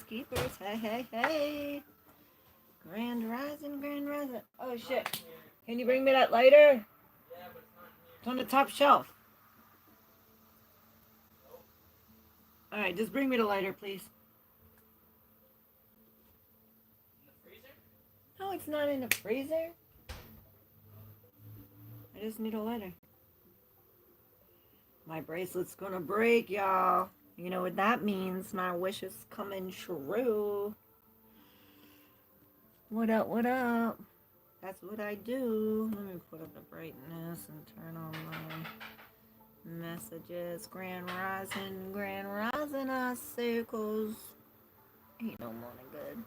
keepers. Hey, hey, hey. Grand rising, grand rising. Oh, shit. Can you bring me that lighter? It's on the top shelf. Alright, just bring me the lighter, please. In the freezer? No, it's not in the freezer. I just need a lighter. My bracelet's gonna break, y'all. You know what that means. My wish is coming true. What up, what up? That's what I do. Let me put up the brightness and turn on my messages. Grand rising, us circles. Ain't no morning good.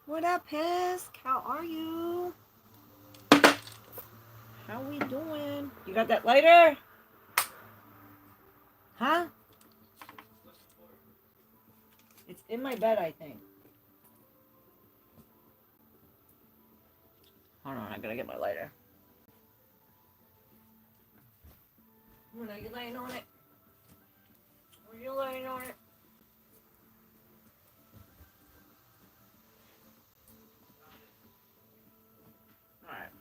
What up, Pisk? How are you? How we doing? You got that lighter? Huh? It's in my bed, I think. Hold on, I gotta get my lighter. When are you laying on it? Are you laying on it? Alright.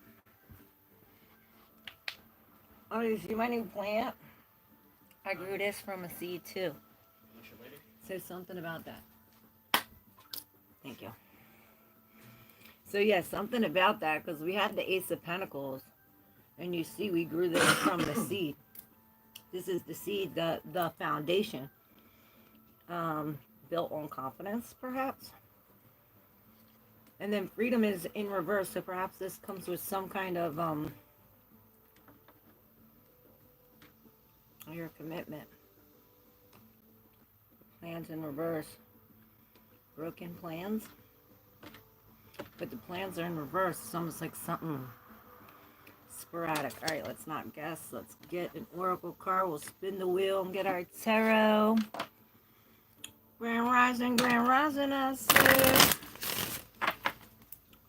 Oh, you see my new plant? I grew this from a seed too. So something about that. Thank you. So yeah, something about that, because we had the Ace of Pentacles, and you see we grew this from the seed. This is the seed, the foundation, built on confidence, perhaps. And then freedom is in reverse, so perhaps this comes with some kind of your commitment. Plans in reverse. Broken plans. But the plans are in reverse. It's almost like something sporadic. Alright, let's not guess. Let's get an oracle card. We'll spin the wheel and get our tarot. Grand rising, I say.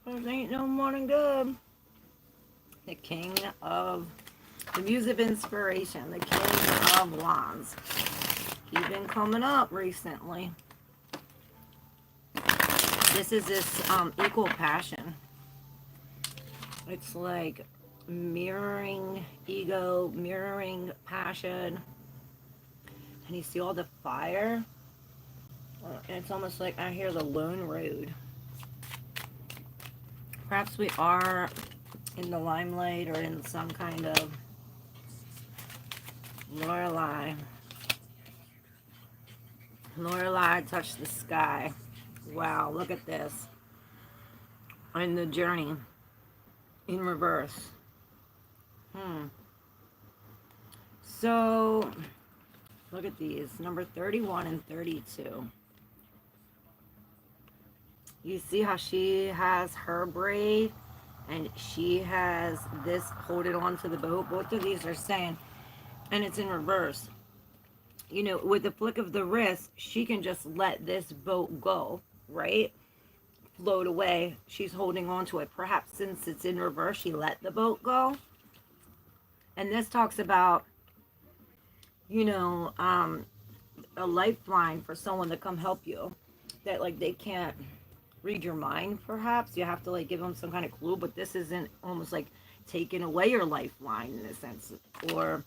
Cause ain't no morning good. The king of the muse of inspiration. The king of wands. He's been coming up recently. This is this equal passion. It's like mirroring ego, mirroring passion. And you see all the fire. And it's almost like I hear the lone road. Perhaps we are in the limelight or in some kind of Lorelei. Lorelei touched the sky. Wow, look at this. In the journey. In reverse. So, look at these. Number 31 and 32. You see how she has her braid and she has this holding on to the boat. Both of these are saying, and it's in reverse. You know, with the flick of the wrist, she can just let this boat go, right? Float away. She's holding on to it. Perhaps since it's in reverse, she let the boat go. And this talks about, you know, a lifeline for someone to come help you. That, like, they can't read your mind, perhaps. You have to, like, give them some kind of clue. But this isn't almost like taking away your lifeline in a sense. Or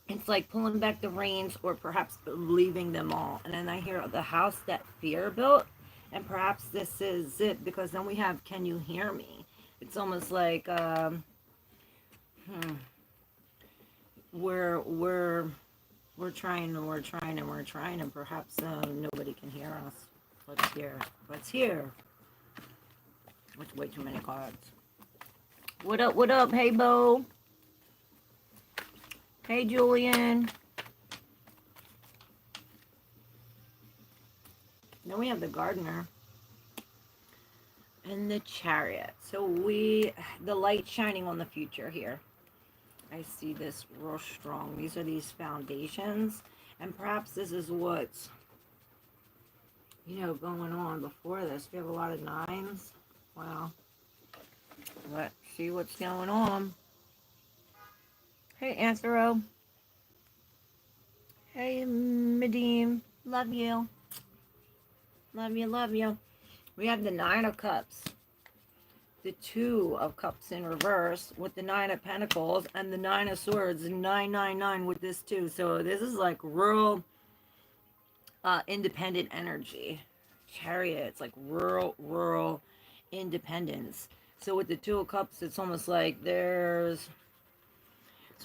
it's like pulling back the reins or perhaps leaving them all. And then I hear the house that fear built. And perhaps this is it, because then we have, can you hear me? It's almost like we're trying and perhaps nobody can hear us. Let's hear. That's way too many cards. What up, hey Bo? Hey Julian. Then we have the gardener and the chariot. So the light shining on the future here. I see this real strong. These are these foundations. And perhaps this is what's, you know, going on before this. We have a lot of nines. Wow. Let's see what's going on. Hey, Anthro. Hey, Madeem. Love you. Love you, love you. We have the Nine of Cups, the Two of Cups in reverse with the Nine of Pentacles, and the Nine of Swords, 999 with this too. So this is like real independent energy. Chariot, it's like rural independence. So with the Two of Cups, it's almost like it's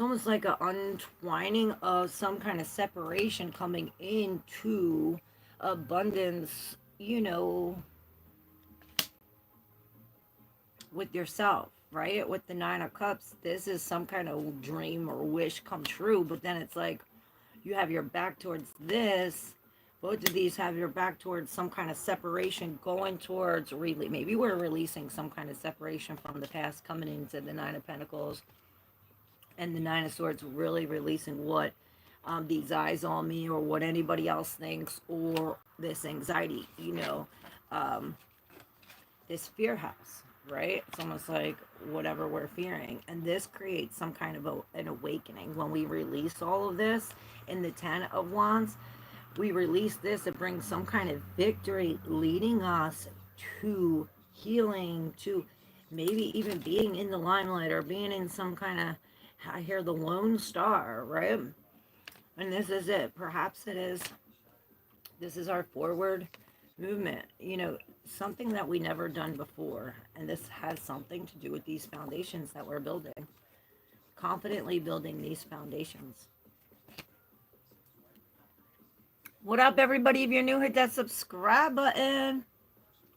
almost like an untwining of some kind of separation coming into abundance, you know, with yourself, right? With the Nine of Cups, this is some kind of dream or wish come true, but then it's like you have your back towards this. Both of these have your back towards some kind of separation, going towards really, maybe we're releasing some kind of separation from the past, coming into the Nine of Pentacles and the Nine of Swords, really releasing what these eyes on me or what anybody else thinks, or this anxiety, you know, this fear house, right? It's almost like whatever we're fearing. And this creates some kind of an awakening. When we release all of this in the Ten of Wands, we release this, it brings some kind of victory, leading us to healing, to maybe even being in the limelight or being in some kind of, I hear the lone star, right? And this is it. Perhaps it is, this is our forward movement, you know, something that we never done before. And this has something to do with these foundations that we're building. Confidently building these foundations. What up, everybody? If you're new, hit that subscribe button.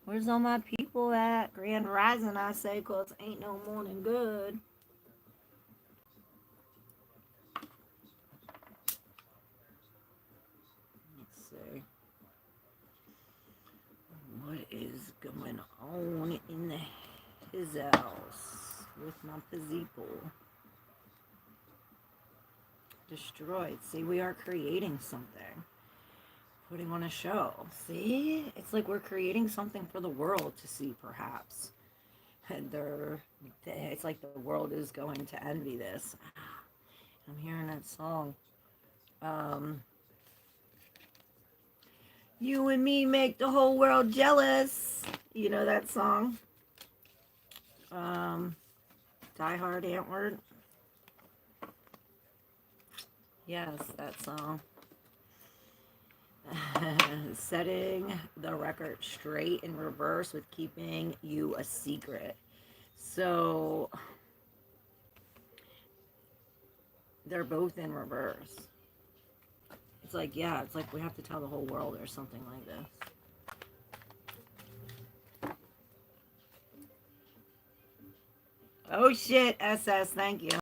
Where's all my people at? Grand Rising, I say, because ain't no morning good. Let's see. What is going on in his house with my people? Destroyed. See, we are creating something. Putting on a show. See? It's like we're creating something for the world to see, perhaps. And it's like the world is going to envy this. I'm hearing that song. You and me make the whole world jealous. You know that song? Die Hard Antwoord. Yes, that song. Setting the record straight in reverse with keeping you a secret. So they're both in reverse. It's like, yeah, it's like we have to tell the whole world or something like this. Oh shit, SS, thank you.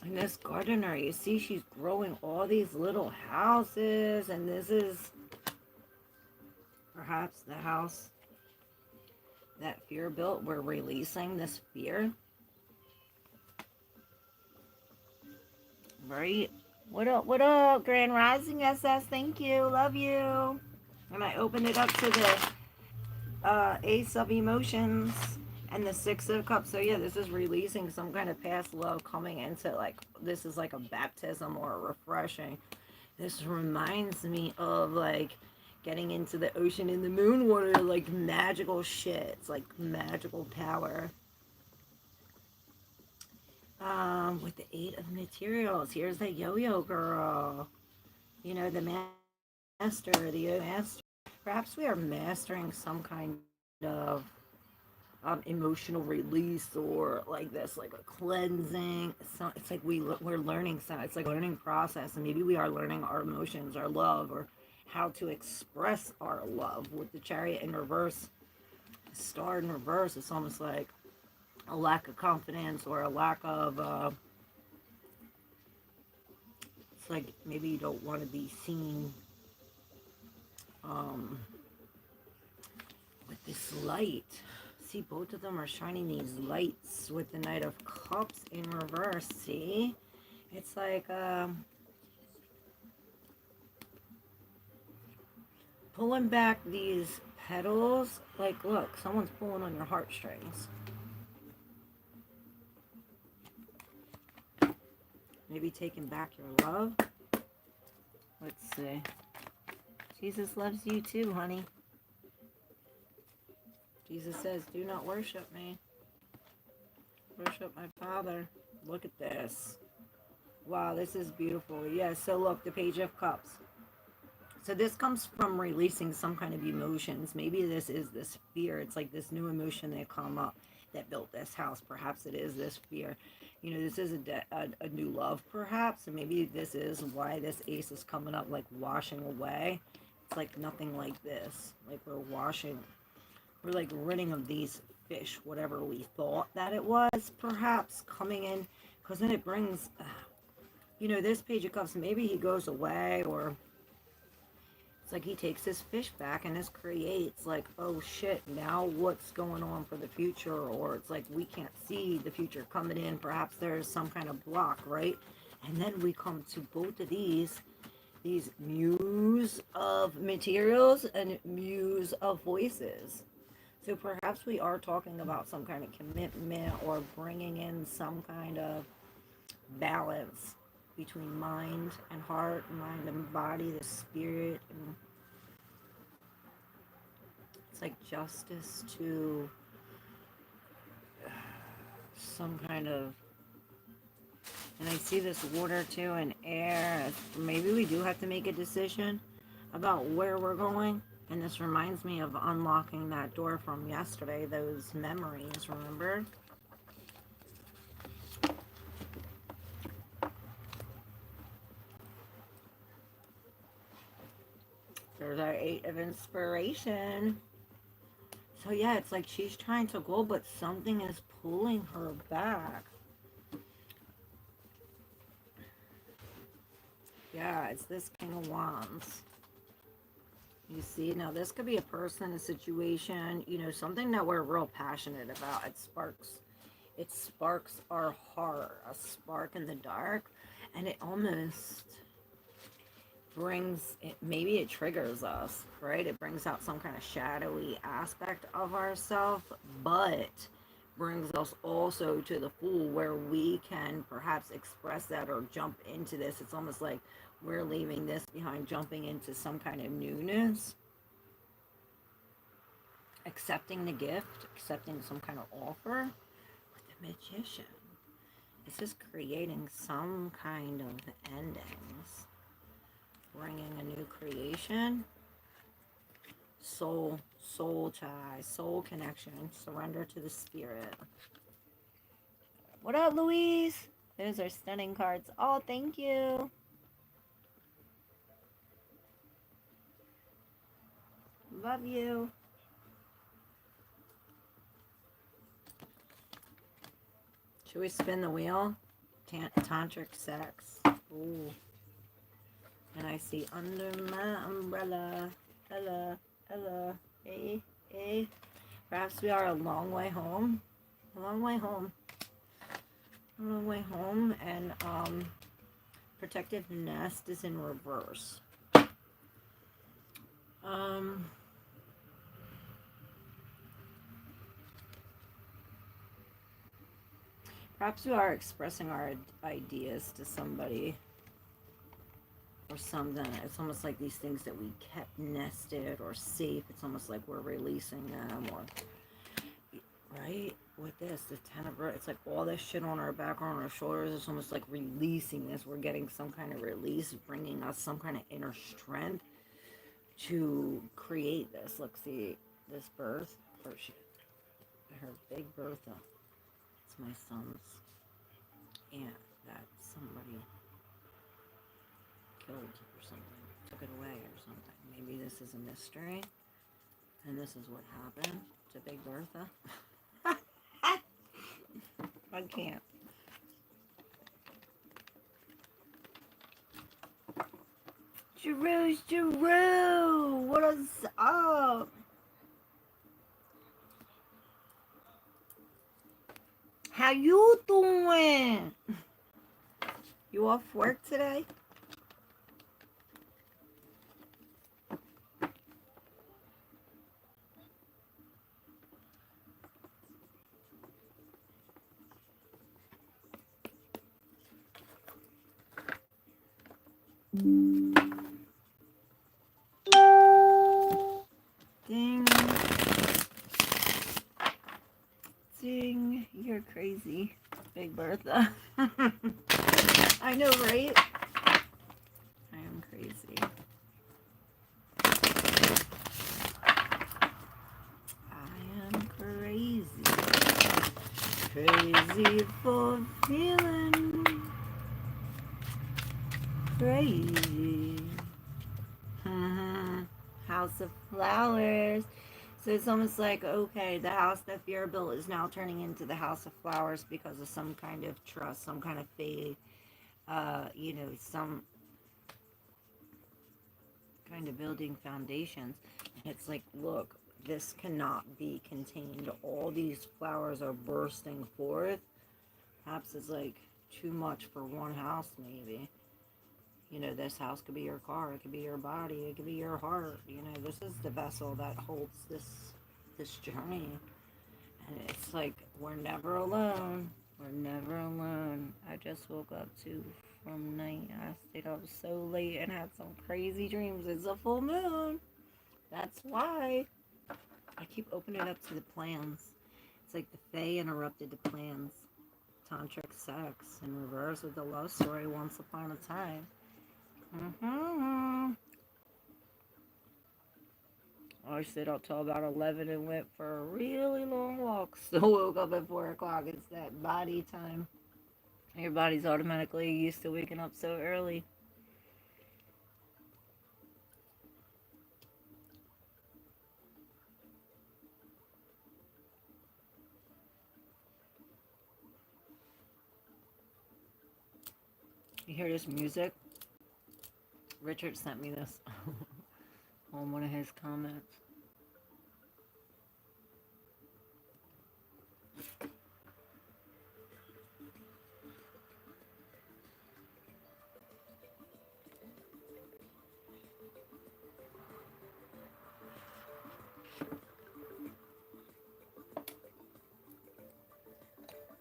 And this gardener, you see she's growing all these little houses, and this is perhaps the house that fear built. We're releasing this fear. Right? What up, Grand Rising SS? Thank you, love you. And I opened it up to the Ace of Emotions and the Six of Cups. So yeah, this is releasing some kind of past love coming into, like, this is like a baptism or a refreshing. This reminds me of like getting into the ocean in the moon water, like magical shit. It's like magical power. With the Eight of Materials, here's the yo-yo girl. You know, the master, the master. Perhaps we are mastering some kind of emotional release, or like this, like a cleansing. It's like we're learning something. It's like a learning process, and maybe we are learning our emotions, our love, or how to express our love. With the Chariot in reverse, the Star in reverse, it's almost like a lack of confidence or a lack of it's like maybe you don't want to be seen with this light. See, both of them are shining these lights with the Knight of Cups in reverse. See, it's like pulling back these petals. Like, look, someone's pulling on your heartstrings. Maybe taking back your love. Let's see. Jesus loves you too, honey. Jesus says, do not worship me. Worship my Father. Look at this. Wow, this is beautiful. Yeah, so look, the Page of Cups. So this comes from releasing some kind of emotions. Maybe this is this fear. It's like this new emotion that come up that built this house. Perhaps it is this fear. You know, this is a new love, perhaps. And maybe this is why this ace is coming up, like washing away. It's like nothing like this. Like we're like ridding of these fish, whatever we thought that it was, perhaps, coming in. Because then it brings, you know, this Page of Cups, maybe he goes away, or it's like he takes his fish back, and this creates like, oh shit, now what's going on for the future? Or it's like we can't see the future coming in. Perhaps there's some kind of block, right? And then we come to both of these muse of materials and muse of voices. So perhaps we are talking about some kind of commitment, or bringing in some kind of balance between mind and heart, mind and body, the spirit. And it's like justice to some kind of, and I see this water too and air. Maybe we do have to make a decision about where we're going. And this reminds me of unlocking that door from yesterday, those memories, remember? There's our 8 of Inspiration. So yeah, it's like she's trying to go, but something is pulling her back. Yeah, it's this King of Wands. You see, now this could be a person, a situation, you know, something that we're real passionate about. It sparks our heart, a spark in the dark, and it almost brings it, maybe it triggers us, right? It brings out some kind of shadowy aspect of ourselves, but brings us also to the Fool, where we can perhaps express that or jump into this. It's almost like we're leaving this behind, jumping into some kind of newness, accepting the gift, accepting some kind of offer. With the Magician, this is creating some kind of endings, bringing a new creation, soul tie, soul connection, surrender to the spirit. What up, Louise? Those are stunning cards. Oh, thank you. Love you. Should we spin the wheel? Tantric sex. Ooh. And I see under my umbrella. Ella, Ella. Hey, hey. Perhaps we are a long way home. A long way home. A long way home. And protective nest is in reverse. Perhaps we are expressing our ideas to somebody or something. It's almost like these things that we kept nested or safe. It's almost like we're releasing them, or right with this, the 10 of it's like all this shit on our back or on our shoulders. It's almost like releasing this. We're getting some kind of release, bringing us some kind of inner strength to create this. Look, see this birth, or her big Bertha. It's my son's aunt that somebody killed or something, took it away or something. Maybe this is a mystery, and this is what happened to Big Bertha. I can't. Jeru, what is up? How you doing? You off work today? Ding. Ding. You're crazy, Big Bertha. I know, right? I am crazy. I am crazy. Crazy for feeling crazy. House of Flowers. So it's almost like, okay, the house that Fear built is now turning into the House of Flowers because of some kind of trust, some kind of faith, you know, some kind of building foundations. And it's like, look, this cannot be contained. All these flowers are bursting forth. Perhaps it's like too much for one house, maybe. You know, this house could be your car, it could be your body, it could be your heart. You know, this is the vessel that holds this journey. And it's like, we're never alone. We're never alone. I just woke up too from night. I stayed up so late and had some crazy dreams. It's a full moon. That's why. I keep opening up to the plans. It's like the Fae interrupted the plans. Tantric sex in reverse with the love story once upon a time. I stayed up till about 11 and went for a really long walk. Still woke up at 4 o'clock. It's that body time. Your body's automatically used to waking up so early. You hear this music? Richard sent me this on one of his comments.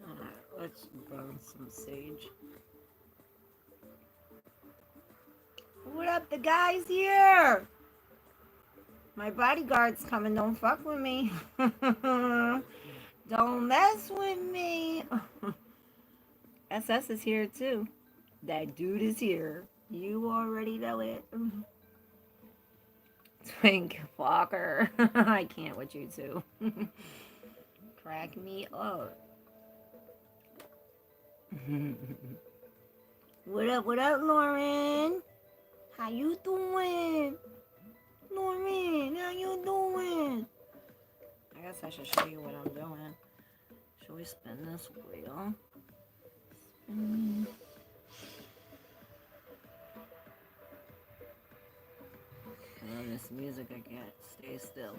Alright, let's burn some sage. What up, the guys here? My bodyguard's coming. Don't fuck with me. Don't mess with me. SS is here too. That dude is here. You already know it. Twink Walker. I can't with you two. Crack me up. What up, Lauren? How you doing? Lauren, how you doing? I guess I should show you what I'm doing. Should we spin this wheel? Spin. And then this music I can't stay still.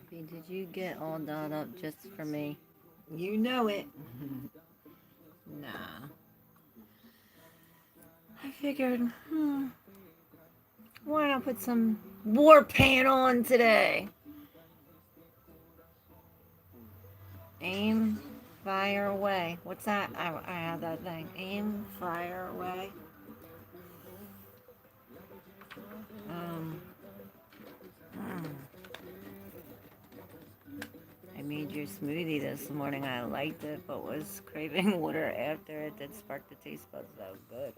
Okay, did you get all dolled up just for me? You know it. Nah. I figured, why not put some war paint on today? Aim, fire away. What's that? I have that thing. Aim, fire away. I made your smoothie this morning. I liked it, but was craving water after. It did spark the taste buds. That was good.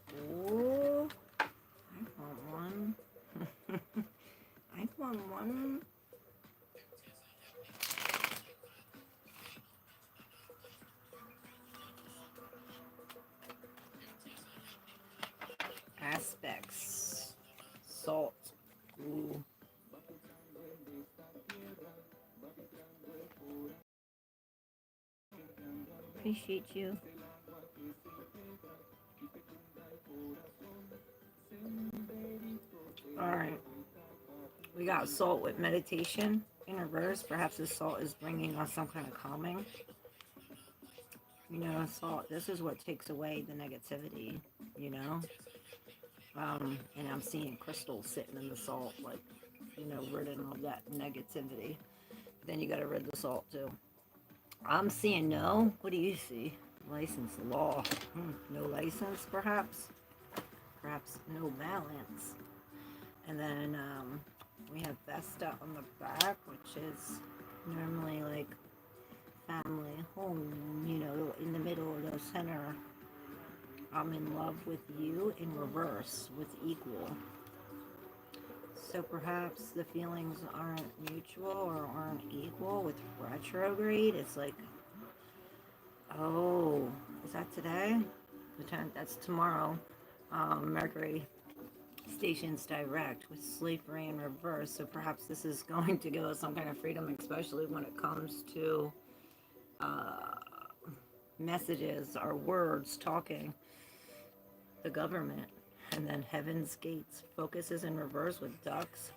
Ooh, I want one. I want one. Aspects. Salt. Ooh. Appreciate you. Alright. We got salt with meditation in reverse. Perhaps this salt is bringing us some kind of calming. You know, salt, this is what takes away the negativity, you know? And I'm seeing crystals sitting in the salt, like, you know, ridding all that negativity. Then you got to rid the salt too. I'm seeing no. What do you see? License law. No license, perhaps. Perhaps no balance. And then we have Vesta on the back, which is normally like family, home, you know, in the middle of the center. I'm in love with you in reverse, with equal. So perhaps the feelings aren't mutual or aren't equal with retrograde. It's like, oh, is that today? That's tomorrow. Mercury stations direct with slavery in reverse. So perhaps this is going to give us some kind of freedom, especially when it comes to messages or words talking. The government. And then Heaven's Gates focuses in reverse with ducks.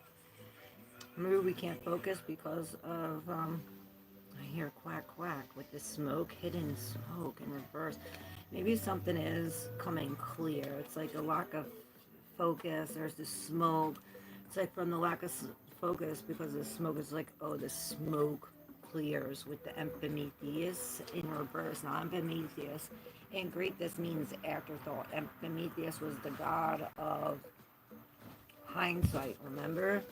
Maybe we can't focus because of, I hear quack quack with the smoke, hidden smoke in reverse. Maybe something is coming clear. It's like a lack of focus. There's the smoke. It's like from the lack of focus because the smoke is like, oh, the smoke clears with the Epimetheus in reverse. Now, Epimetheus, in Greek, this means afterthought. Epimetheus was the god of hindsight, remember?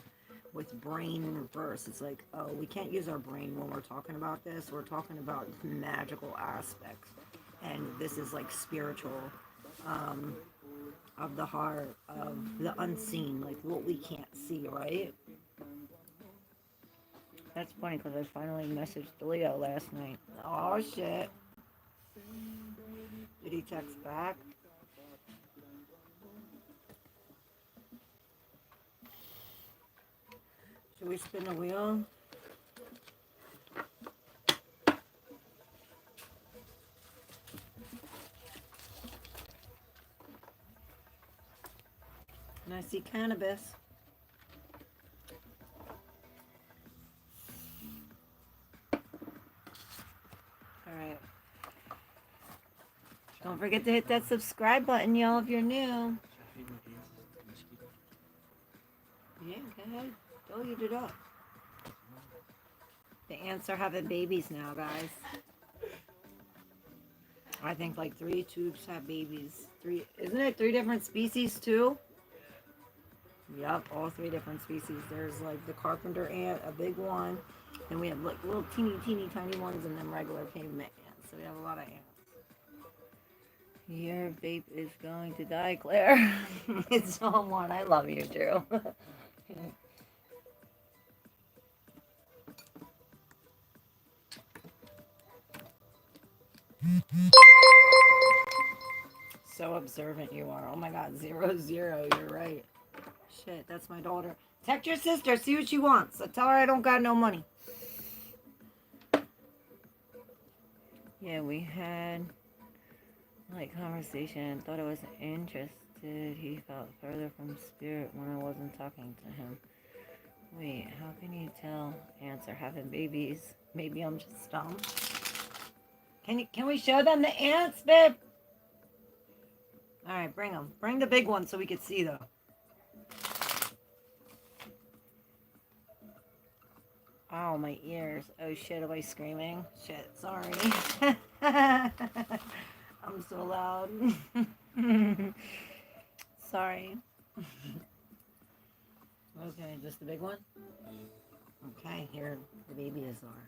With brain in reverse. It's like, oh, we can't use our brain when we're talking about this. We're talking about magical aspects. And this is like spiritual, of the heart, of the unseen, like what we can't see, right? That's funny because I finally messaged Leo last night. Oh, shit. Did he text back? Should we spin the wheel? And I see cannabis. Alright. Don't forget to hit that subscribe button, y'all, if you're new. Yeah, go ahead. Go eat it up. The ants are having babies now, guys. I think like 3 tubes have babies. Isn't it 3 different species too? Yep, all 3 different species. There's like the carpenter ant, a big one. And we have like little teeny tiny ones and then regular pavement ants. So we have a lot of ants. Your vape is going to die, Claire. It's someone. I love you, Drew. So observant you are. Oh my god, 0, 0. You're right. Shit, that's my daughter. Text your sister, see what she wants. I tell her I don't got no money. Yeah, we had like conversation. Thought I was interested. He felt further from spirit when I wasn't talking to him. Wait, how can you tell ants are having babies? Maybe I'm just dumb. Can we show them the ants, babe? All right, bring them. Bring the big one so we can see them. Oh, my ears. Oh, shit, am I screaming? Shit, sorry. I'm so loud. Sorry. Okay, just the big one? Okay, here the babies are.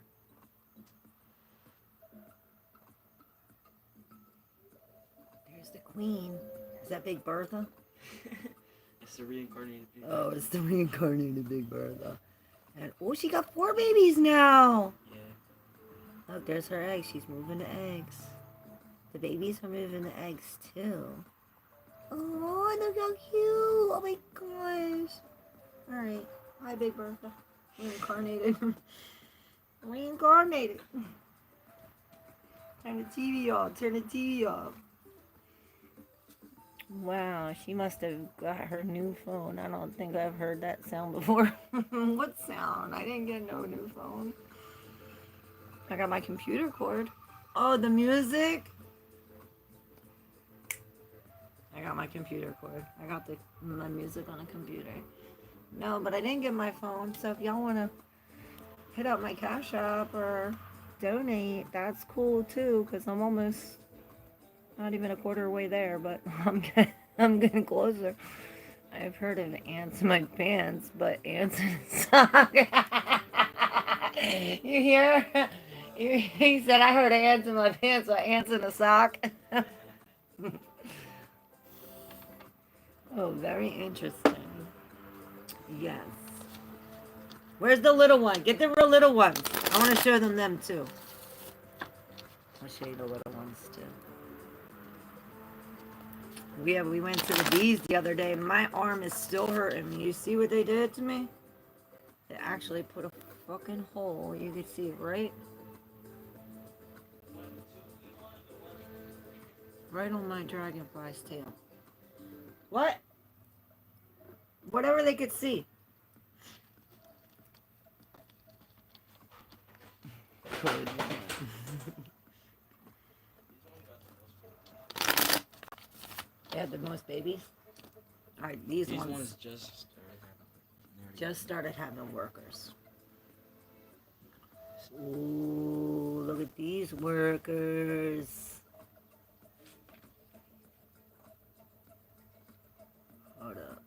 There's the queen. Is that Big Bertha? It's the reincarnated baby. Oh, it's the reincarnated Big Bertha. And oh, she got 4 babies now. Yeah. Look, there's her eggs. She's moving the eggs. The babies are moving the eggs too. Oh, look how cute. Oh my gosh. Alright. Hi, Big Bertha. Reincarnated. Reincarnated. Turn the TV off. Turn the TV off. Wow, she must have got her new phone. I don't think I've heard that sound before. What sound? I didn't get no new phone. I got my computer cord. Oh, the music? I got my computer cord. I got my music on a computer. No, but I didn't get my phone. So if y'all want to hit up my Cash App or donate, that's cool too. Because I'm almost not even a quarter way there, but I'm getting closer. I've heard of ants in my pants, but ants in a sock. You hear? He said, I heard ants in my pants, but ants in a sock. Oh, very interesting. Yes. Where's the little one? Get the real little ones. I want to show them too. I'll show you the little ones too. We went to the bees the other day. My arm is still hurting me. You see what they did to me? They actually put a fucking hole. You can see it right on my dragonfly's tail. What? Whatever they could see. They have the most babies. All right, these ones just started having workers. Ooh, look at these workers. Hold up.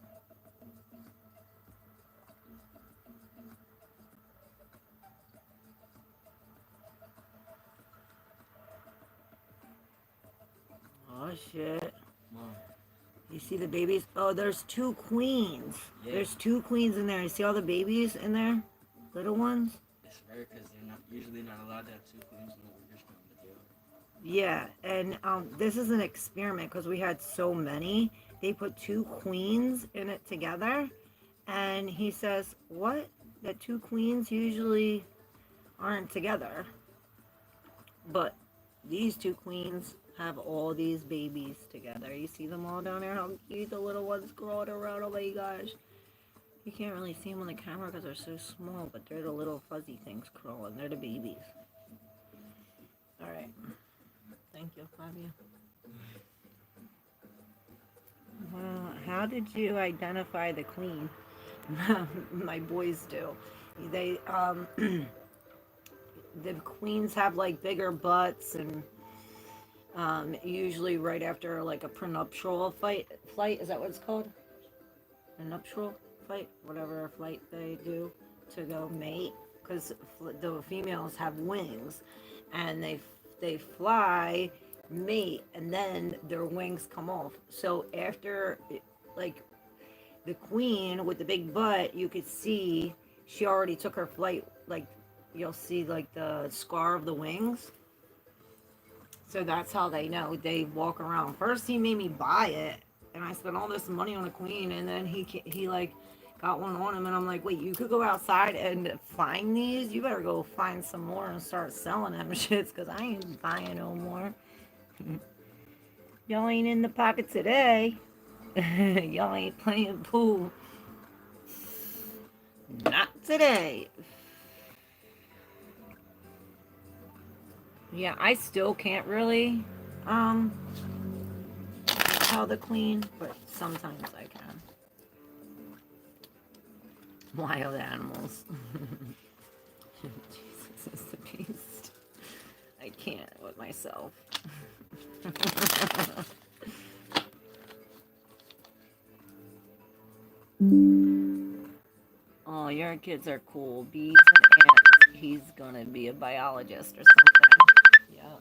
Oh shit. Mom. You see the babies? Oh, there's 2 queens. Yeah. There's 2 queens in there. You see all the babies in there? Little ones? It's rare because they're not usually not allowed to have 2 queens in the workers' comp, but they are. Yeah, and this is an experiment because we had so many. They put 2 queens in it together, and he says, what? That 2 queens usually aren't together. But these 2 queens have all these babies together. You see them all down there? How cute the little ones crawling around. Oh my gosh. You can't really see them on the camera because they're so small, but they're the little fuzzy things crawling. They're the babies. All right. Thank you, Fabio. Well, how did you identify the queen? My boys do. They, the queens have like bigger butts and usually right after like a prenuptial flight, is that what it's called? A nuptial flight, whatever flight they do to go mate, because the females have wings and they fly, mate, and then their wings come off. So after, like, the queen with the big butt, you could see she already took her flight. Like, you'll see like the scar of the wings. So that's how they know. They walk around. First he made me buy it, and I spent all this money on a queen, and then he like got one on him, and I'm like, wait, you could go outside and find these? You better go find some more and start selling them shits, because I ain't buying no more. Y'all ain't in the pocket today. Y'all ain't playing pool. Not today. Yeah, I still can't really tell the queen, but sometimes I can. Wild animals. Jesus is the beast. I can't with myself. Oh, your kids are cool. Bees and ants. He's gonna be a biologist or something. Yeah.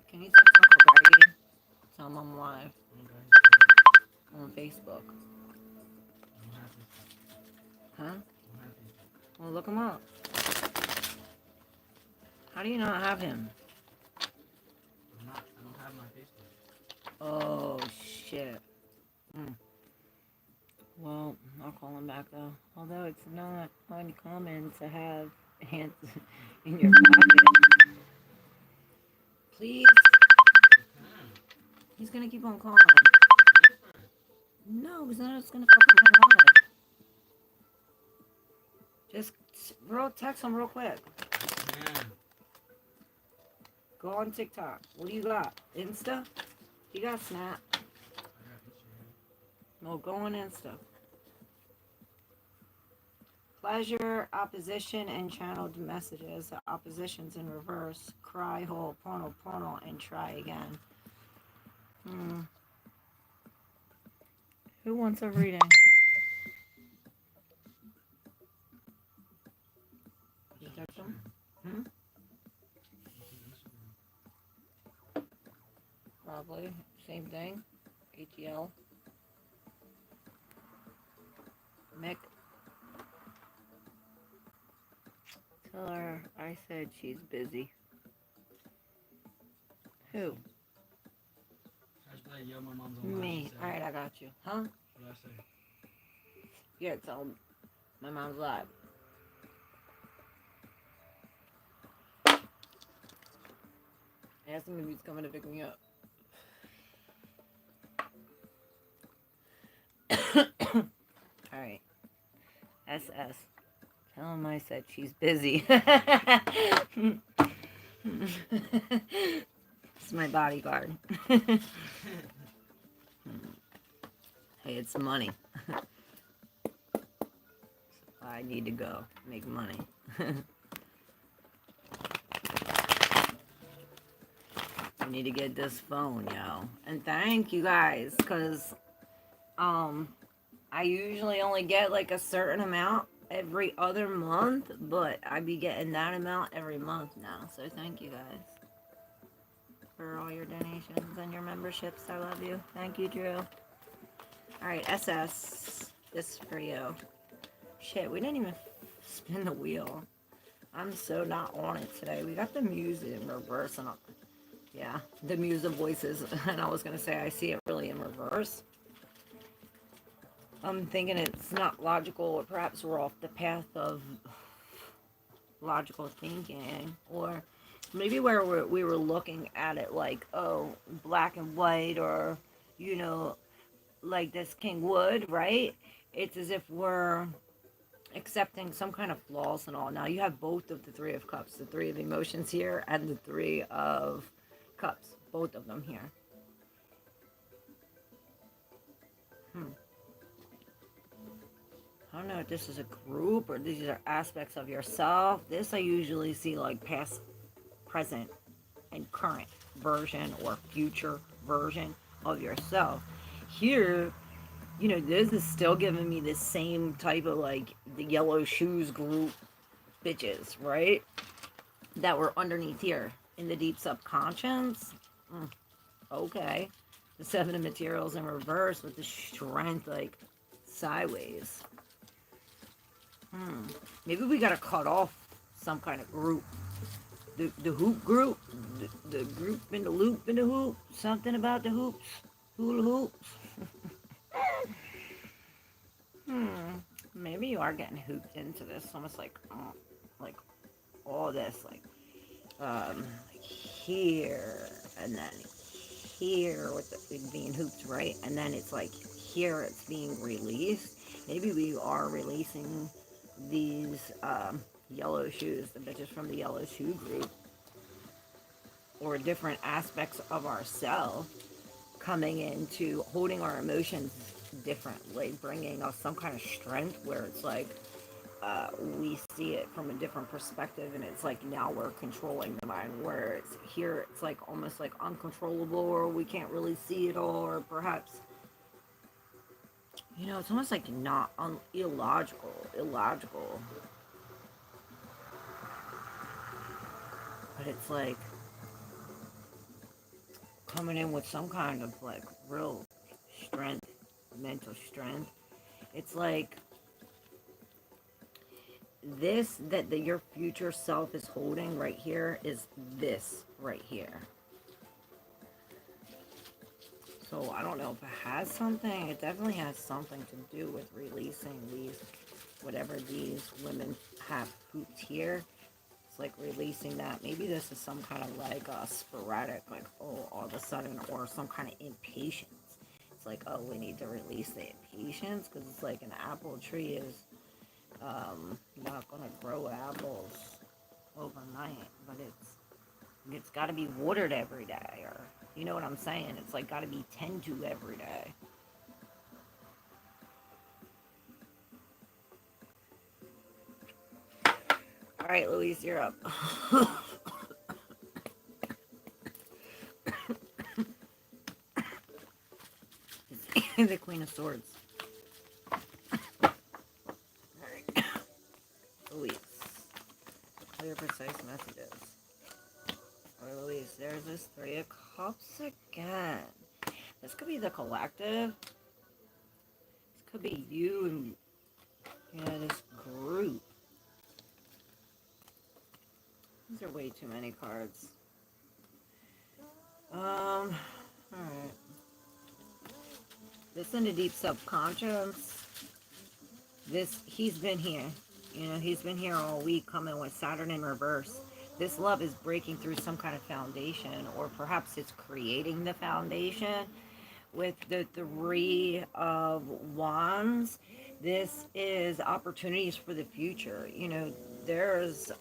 Can you text Uncle Greggy? Tell him I'm live on Facebook. Huh? Well, look him up. How do you not have him? I don't have my Facebook. Oh, shit. Well, I'll call him back, though. Although it's not uncommon to have ants in your pocket. Please. He's gonna keep on calling. No, because then it's gonna fucking run out. Just text them real quick. Yeah. Go on TikTok. What do you got? Insta? You got Snap. I got Instagram. No, go on Insta. Pleasure, opposition, and channeled messages. The opposition's in reverse. Cry, hole, porno, and try again. Who wants a reading? You text them? Probably. Same thing. ATL. Mick. Tell her I said she's busy. Who? I just like, yo, my mom's on live. Me. Alright, I got you. Huh? What did I say? Yeah, tell them my mom's live. Ask him if he's coming to pick me up. Alright. SS. Tell him I said she's busy. It's my bodyguard. Hey, it's money. I need to go make money. I need to get this phone, yo. And thank you guys, because I usually only get like a certain amount every other month, but I be getting that amount every month now. So thank you guys for all your donations and your memberships. I love you. Thank you, Drew. Alright, SS. This is for you. Shit, we didn't even spin the wheel. I'm so not on it today. We got the music in reverse and yeah, the music voices. And I was gonna say I see it really in reverse. I'm thinking it's not logical, or perhaps we're off the path of logical thinking, or maybe where we were looking at it like, oh, black and white, or, you know, like this King Wood, right? It's as if we're accepting some kind of flaws and all. Now you have both of the Three of Cups, the Three of Emotions here, and the Three of Cups, both of them here. I don't know if this is a group or these are aspects of yourself. This I usually see like past, present, and current version or future version of yourself. Here, you know, this is still giving me the same type of like the yellow shoes group bitches, right? That were underneath here in the deep subconscious. Okay. The Seven of Materials in reverse with the strength like sideways. Maybe we gotta cut off some kind of group. The hoop group, the group in the loop in the hoop, something about the hoops, hula hoops. Maybe you are getting hooped into this, almost like all this, like here and then here with the being hooped, right? And then it's like here it's being released. Maybe we are releasing these yellow shoes, the bitches from the yellow shoe group, or different aspects of ourselves coming into holding our emotions differently, bringing us some kind of strength where it's like we see it from a different perspective, and it's like now we're controlling the mind, where it's here it's like almost like uncontrollable, or we can't really see it all, or perhaps, you know, it's almost like not illogical. But it's like coming in with some kind of like real strength, mental strength. It's like this that your future self is holding right here is this right here. So I don't know if it has something. It definitely has something to do with releasing these, whatever these women have hooped here. It's like releasing that. Maybe this is some kind of like a sporadic, like, oh, all of a sudden, or some kind of impatience. it's like, oh, we need to release the impatience, because it's like an apple tree is not gonna grow apples overnight, but it's got to be watered every day, or you know what I'm saying? It's like got to be tend to every day. All right, Louise, you're up. The Queen of Swords. All right, Louise. Clear, precise messages. All right, Louise, there's this Three of Cups again. This could be the collective. This could be you and this group. These are way too many cards. Alright. This in the deep subconscious. He's been here. He's been here all week, coming with Saturn in reverse. This love is breaking through some kind of foundation, or perhaps it's creating the foundation. With the Three of Wands, this is opportunities for the future. There's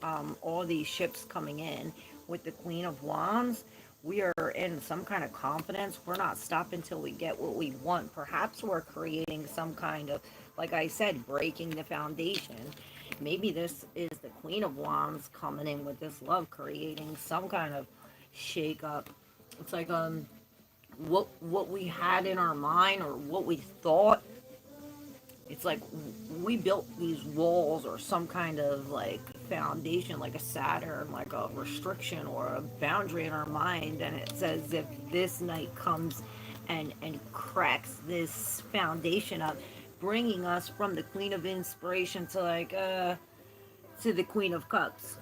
all these ships coming in. With the Queen of Wands, we are in some kind of confidence. We're not stopping till we get what we want. Perhaps we're creating some kind of, like I said, breaking the foundation. Maybe this is the Queen of Wands coming in with this love, creating some kind of shake up. It's like what we had in our mind, or what we thought. It's like we built these walls, or some kind of like foundation, like a Saturn, like a restriction or a boundary in our mind, and it's as if this night comes and cracks this foundation up, bringing us from the Queen of Inspiration to the Queen of Cups,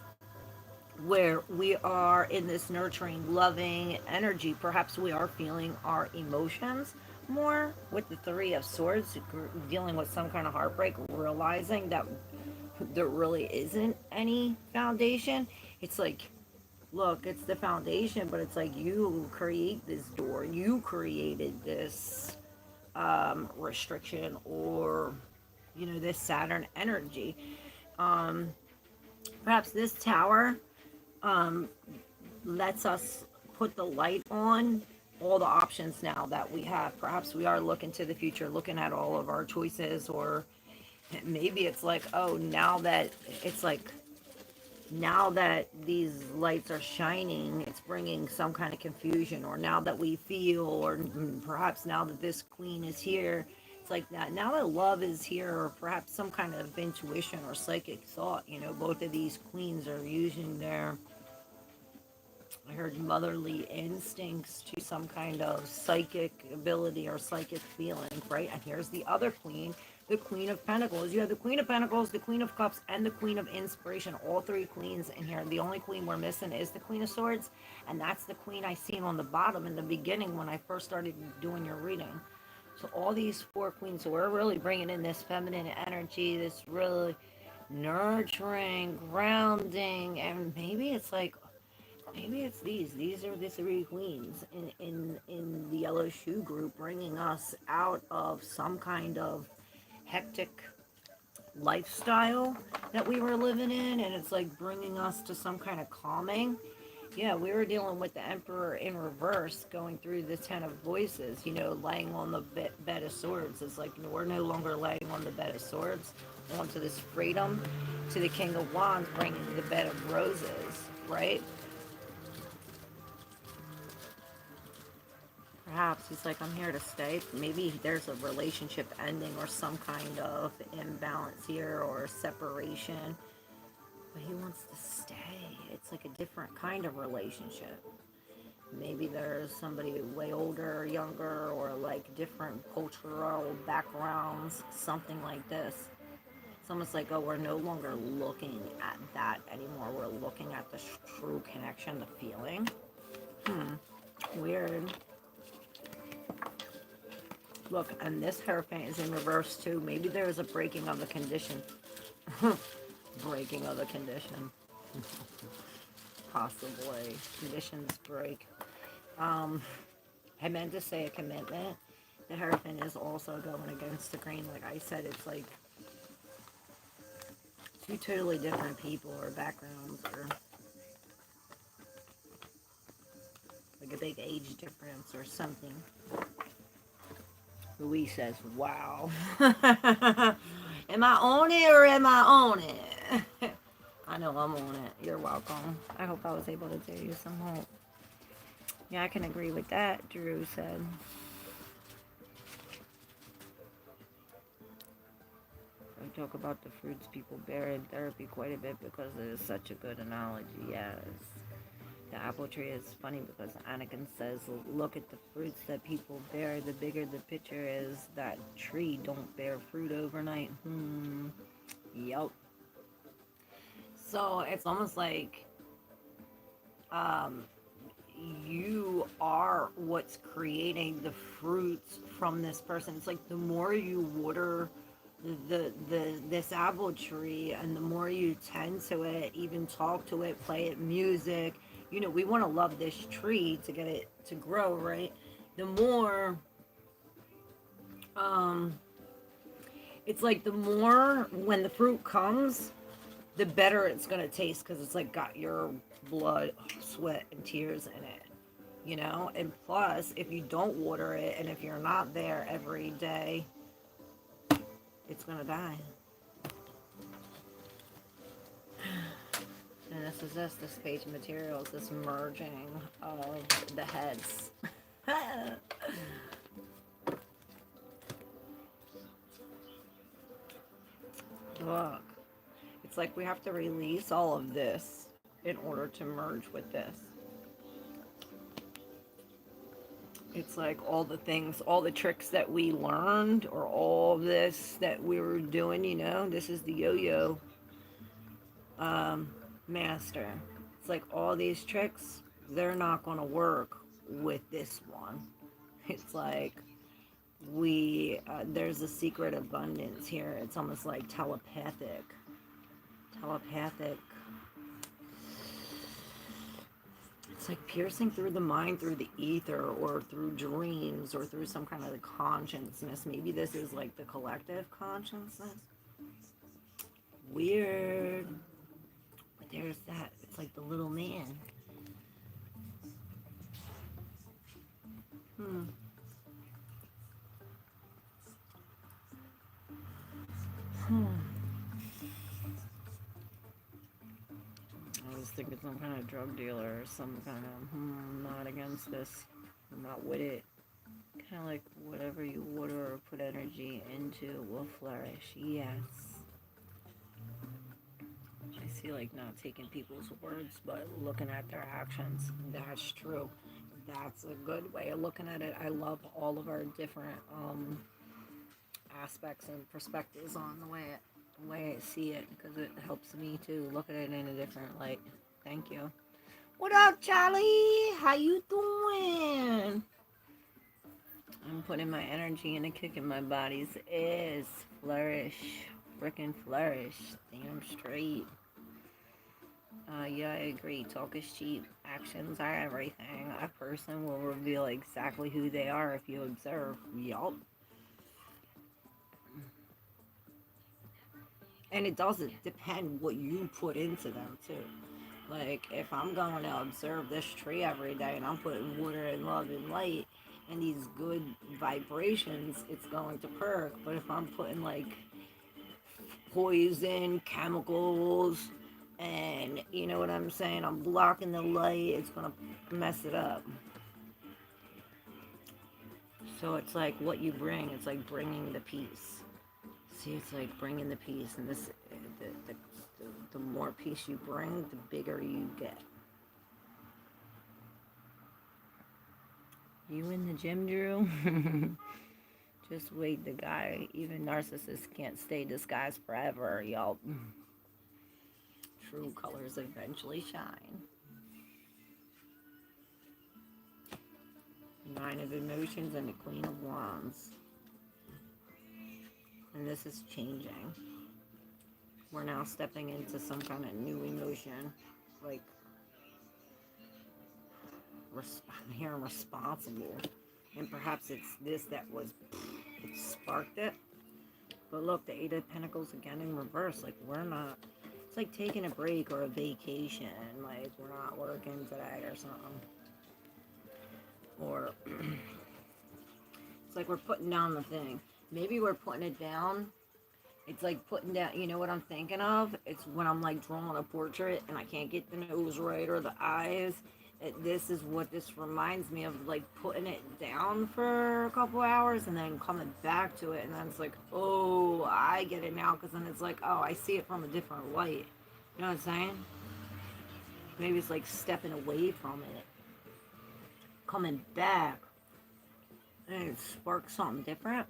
where we are in this nurturing, loving energy. Perhaps we are feeling our emotions more. With the Three of Swords, dealing with some kind of heartbreak, realizing that there really isn't any foundation. It's like, look, it's the foundation, but it's like you create this door, you created this restriction, or this Saturn energy. Perhaps this tower lets us put the light on all the options now that we have. Perhaps we are looking to the future, looking at all of our choices, or maybe it's like, oh, now that these lights are shining, it's bringing some kind of confusion, or now that we feel, or perhaps now that this queen is here, it's like that. Now that love is here, or perhaps some kind of intuition or psychic thought, both of these queens are using their, I heard, motherly instincts to some kind of psychic ability or psychic feeling, right? And here's the other queen, the Queen of Pentacles. You have the Queen of Pentacles, the Queen of Cups, and the Queen of Inspiration. All three queens in here. The only queen we're missing is the Queen of Swords, and that's the queen I seen on the bottom in the beginning when I first started doing your reading. So all these four queens, so we're really bringing in this feminine energy, this really nurturing, grounding, and maybe it's like, maybe it's these are the three queens in the yellow shoe group, bringing us out of some kind of hectic lifestyle that we were living in, and it's like bringing us to some kind of calming. Yeah, we were dealing with the Emperor in reverse, going through the Ten of Voices, laying on the bed of swords. It's like we're no longer laying on the bed of swords, onto this freedom, to the King of Wands, bringing the bed of roses, right? Perhaps he's like, I'm here to stay. Maybe there's a relationship ending, or some kind of imbalance here, or separation. But he wants to stay. It's like a different kind of relationship. Maybe there's somebody way older or younger, or like different cultural backgrounds, something like this. It's almost like, oh, we're no longer looking at that anymore. We're looking at the true connection, the feeling. Weird. Look, and this Hierophant is in reverse too. Maybe there is a breaking of the condition. Breaking of the condition. Possibly. Conditions break. I meant to say a commitment. The Hierophant is also going against the grain. Like I said, it's like two totally different people or backgrounds or like a big age difference or something. Louise says, wow. Am I on it or am I on it? I know I'm on it. You're welcome. I hope I was able to do you some hope. Yeah, I can agree with that, Drew said. I talk about the fruits people bear in therapy quite a bit because it is such a good analogy, yes. The apple tree is funny because Anakin says, look at the fruits that people bear. The bigger the picture is, that tree don't bear fruit overnight. Yup. So it's almost like you are what's creating the fruits from this person. It's like the more you water this apple tree and the more you tend to it, even talk to it, play it music, you know, we want to love this tree to get it to grow, right? The more it's like the more when the fruit comes, the better it's going to taste because it's like got your blood, sweat, and tears in it, you know? And plus, if you don't water it and if you're not there every day, it's going to die. And this page of materials, this merging of the heads. Look, it's like we have to release all of this in order to merge with this. It's like all the things, all the tricks that we learned, or all this that we were doing, you know, this is the yo-yo master. It's like all these tricks, they're not going to work with this one. It's like there's a secret abundance here. It's almost like telepathic. It's like piercing through the mind, through the ether, or through dreams, or through some kind of consciousness. Maybe this is like the collective consciousness. Weird. But there's that. It's like the little man. I was thinking some kind of drug dealer or some kind of, not against this. I'm not with it. Kind of like whatever you water or put energy into will flourish. Yes. I see like not taking people's words, but looking at their actions. That's true. That's a good way of looking at it. I love all of our different aspects and perspectives on the way I see it because it helps me to look at it in a different light. Thank you. What up, Charlie? How you doing? I'm putting my energy in a kick in my body's is flourish, frickin' flourish, damn straight. Yeah, I agree. Talk is cheap. Actions are everything. A person will reveal exactly who they are if you observe. Yup. And it doesn't depend what you put into them, too. Like, if I'm going to observe this tree every day and I'm putting water and love and light and these good vibrations, it's going to perk. But if I'm putting, like, poison, chemicals, and you know what I'm saying, I'm blocking the light, it's going to mess it up. So it's like what you bring, it's like bringing the peace. See, it's like bringing the peace, and this, the more peace you bring, the bigger you get. You in the gym, Drew? Just wait, the guy, even narcissists can't stay disguised forever, y'all. True colors eventually shine. Nine of Emotions and the Queen of Wands. And this is changing. We're now stepping into some kind of new emotion. Like, I'm here responsible. And perhaps it's this that was, it sparked it. But look, the Eight of Pentacles again in reverse. Like, we're not, it's like taking a break or a vacation. Like, we're not working today or something. Or, it's like we're putting down the thing. Maybe we're putting it down. It's like putting down, you know what I'm thinking of? It's when I'm like drawing a portrait and I can't get the nose right or the eyes. This is what this reminds me of, like putting it down for a couple hours and then coming back to it. And then it's like, oh, I get it now. Because then it's like, oh, I see it from a different light. You know what I'm saying? Maybe it's like stepping away from it, coming back, and it sparks something different.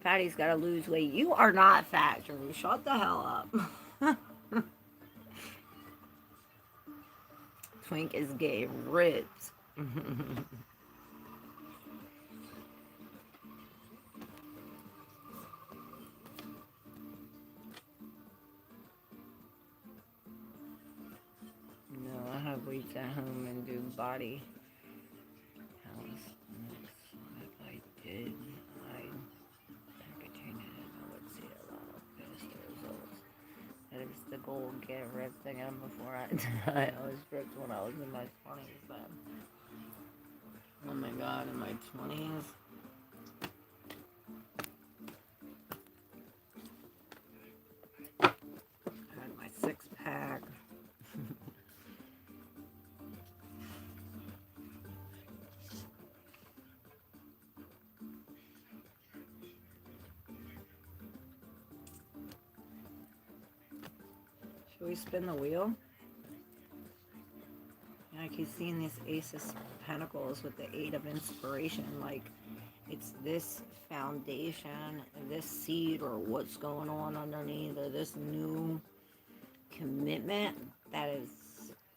Patty's got to lose weight. You are not fat, Drew. Shut the hell up. Twink is gay. Ribs. No, I have weights at home and do body counts. If I did, I continue to would see a lot of faster results. That is the goal. Get ripped again before I die. I was ripped when I was in my 20s, then. Oh my god, in my 20s. I had my six-pack. Should we spin the wheel? I keep seeing this Ace of Pentacles with the Eight of Inspiration. Like, it's this foundation, this seed, or what's going on underneath, or this new commitment that is,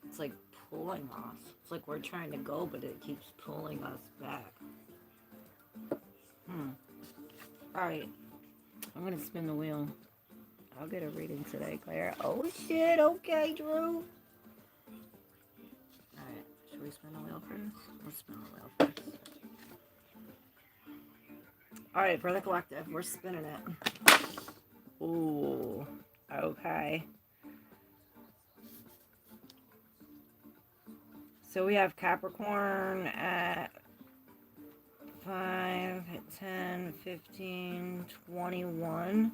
it's like pulling us. It's like we're trying to go, but it keeps pulling us back. Alright, I'm going to spin the wheel. I'll get a reading today, Claire. Oh shit, okay, Drew. Alright, should we spin the wheel first? Let's spin the wheel first. Alright, for the collective, we're spinning it. Ooh, okay. So we have Capricorn at 5, 10, 15, 21.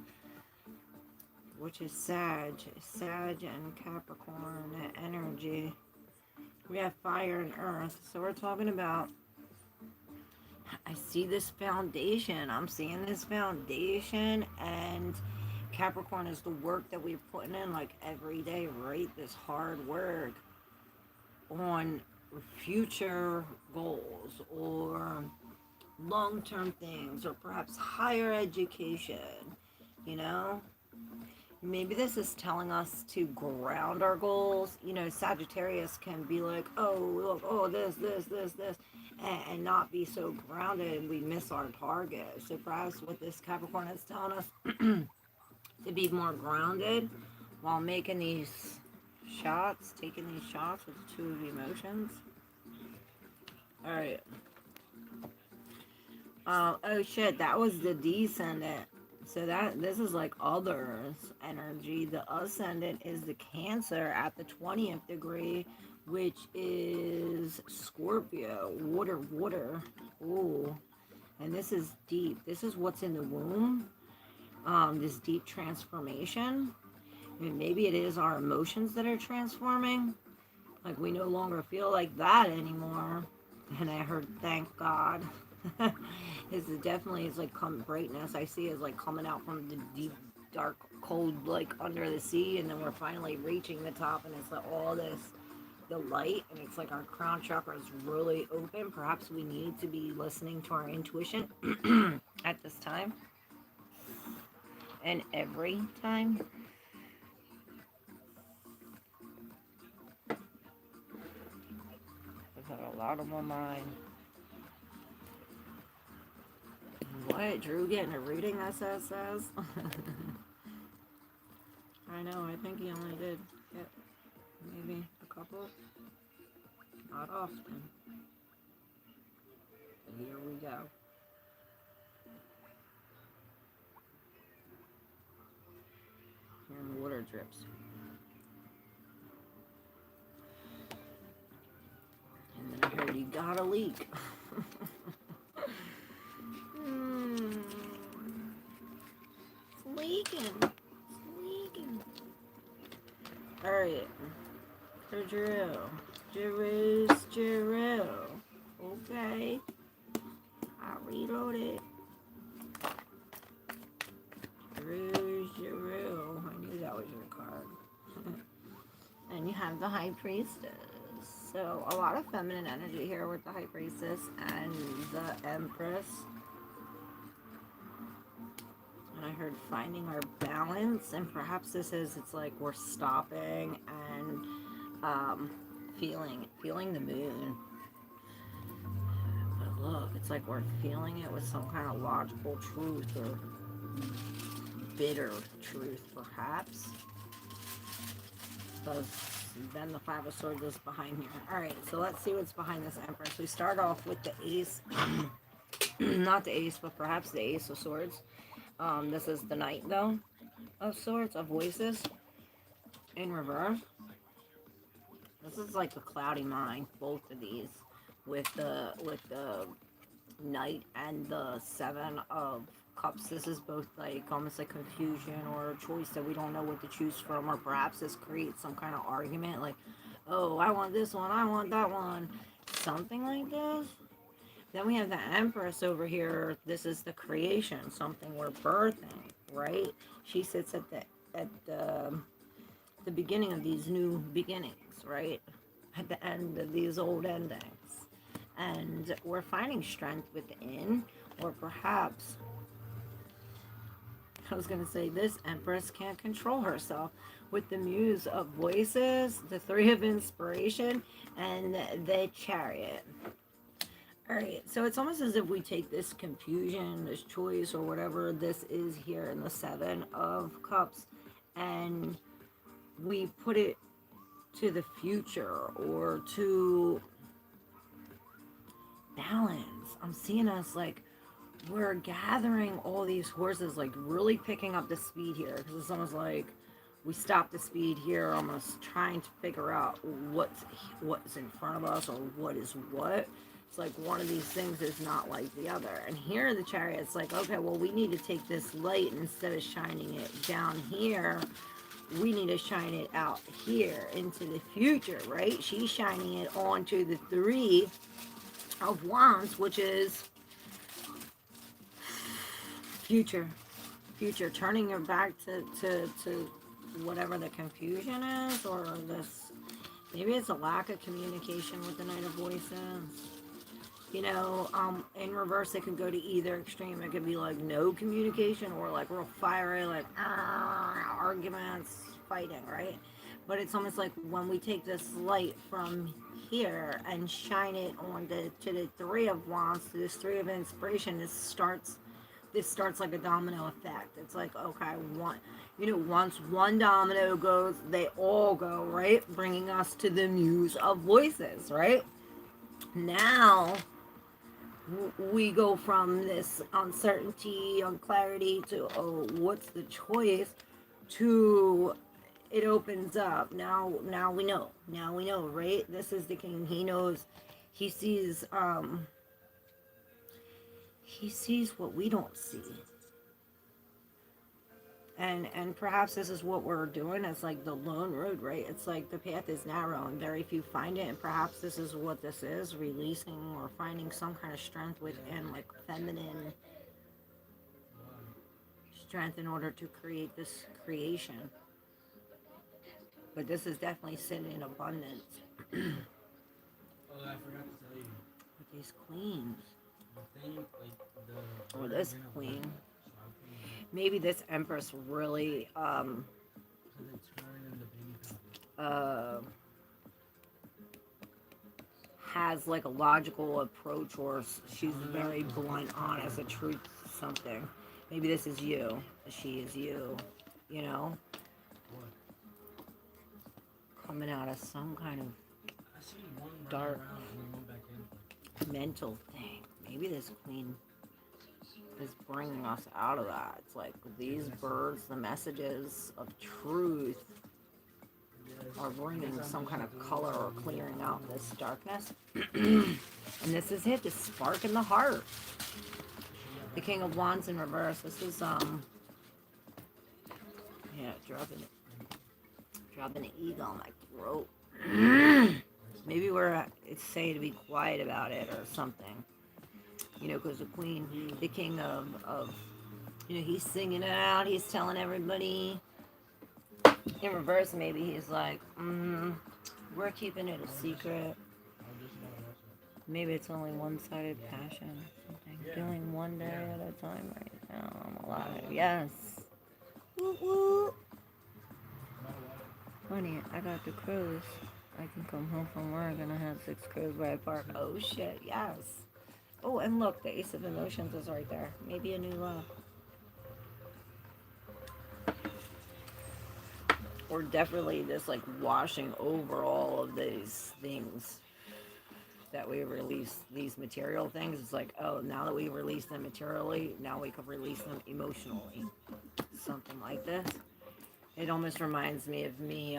Which is Sag and Capricorn energy. We have fire and earth. So we're talking about, I see this foundation. I'm seeing this foundation, and Capricorn is the work that we're putting in like every day, right? This hard work on future goals or long-term things or perhaps higher education, you know? Maybe this is telling us to ground our goals. You know, Sagittarius can be like, oh, look, oh, this, and not be so grounded, and we miss our target. So perhaps what this Capricorn is telling us to be more grounded while making these shots, taking these shots with the two of emotions. All right. Oh shit, that was the descendant. So this is like others energy. The ascendant is the Cancer at the 20th degree, which is Scorpio. Water. Ooh. And this is deep. This is what's in the womb. This deep transformation. I mean, maybe it is our emotions that are transforming. Like, we no longer feel like that anymore. And I heard, thank God. This is definitely, it's like brightness I see is like coming out from the deep, dark, cold, like under the sea, and then we're finally reaching the top, and it's like all this, the light, and it's like our crown chakra is really open. Perhaps we need to be listening to our intuition at this time and every time. I've had a lot on my mind. What? Drew getting a reading, SS says? I know, I think he only did get maybe a couple. Not often. Here we go. And water drips. And then I heard you got a leak. It's leaking. It's leaking. Alright. For Drew. Drew. Okay. I rewrote it. Drew. I knew that was your card. And you have the High Priestess. So a lot of feminine energy here with the High Priestess and the Empress. And I heard finding our balance, and perhaps this is, it's like we're stopping and feeling the moon. But look, it's like we're feeling it with some kind of logical truth or bitter truth, perhaps. Because then the Five of Swords is behind here. Alright, so let's see what's behind this Empress. We start off with the Ace. Not the Ace, but perhaps the Ace of Swords. This is the Knight, though, of Swords, of Voices, in reverse. This is like the cloudy mind, both of these, with the Knight and the Seven of Cups. This is both like almost like confusion or a choice that we don't know what to choose from, or perhaps this creates some kind of argument, like, oh, I want this one, I want that one, something like this. Then we have the Empress over here. This is the creation, something we're birthing, right? She sits at the beginning of these new beginnings, right? At the end of these old endings. And we're finding strength within, or perhaps, I was going to say, this Empress can't control herself with the Muse of Voices, the Three of Inspiration, and the Chariot. Alright, so it's almost as if we take this confusion, this choice, or whatever this is here in the Seven of Cups, and we put it to the future, or to balance. I'm seeing us like we're gathering all these horses, like really picking up the speed here, because it's almost like we stop the speed here, almost trying to figure out what's in front of us, or what is what. It's like one of these things is not like the other. And here in the Chariot, it's like, okay, well, we need to take this light, and instead of shining it down here, we need to shine it out here into the future, right? She's shining it onto the Three of Wands, which is future, turning your back to whatever the confusion is, or this, maybe it's a lack of communication with the Knight of Voices. You know, in reverse, it could go to either extreme. It could be like no communication, or like real fiery, like arguments, fighting, right? But it's almost like when we take this light from here and shine it on to the Three of Wands, to this Three of Inspiration, this starts like a domino effect. It's like, okay, once one domino goes, they all go, right? Bringing us to the Muse of Voices, right? Now we go from this uncertainty, unclarity, to, oh, what's the choice, to it opens up. Now we know. Now we know, right? This is the King. He knows. He sees what we don't see. And perhaps this is what we're doing. It's like the lone road, right? It's like the path is narrow and very few find it. And perhaps this is what this is, releasing or finding some kind of strength within, like feminine strength, in order to create this creation. But this is definitely sitting in abundance. Oh, I forgot to tell you. With these queens. The thing, like Or this queen. Maybe this Empress really has like a logical approach, or she's very blunt, honest, a truth, something. Maybe this is you. She is you. You know? Coming out of some kind of dark mental thing. maybe this queen is bringing us out of that. It's like these birds, the messages of truth, are bringing some kind of color or clearing out this darkness. And this is it, this spark in the heart. The King of Wands in reverse. This is yeah, dropping an eagle on my throat. Maybe it's say to be quiet about it or something. You know, because the queen, the king of, you know, he's singing it out. He's telling everybody. In reverse, maybe he's like, we're keeping it a secret. Maybe it's only one-sided passion or something. Feeling one day at a time right now. I'm alive. Yes. Woo woo. Honey, I got the cruise. I can come home from work and I have 6 crows by a park. Oh shit, yes. Oh, and look, the Ace of Emotions is right there. Maybe a new love. Or definitely this like washing over all of these things that we release, these material things. It's like, oh, now that we release them materially, now we can release them emotionally. Something like this. It almost reminds me of me,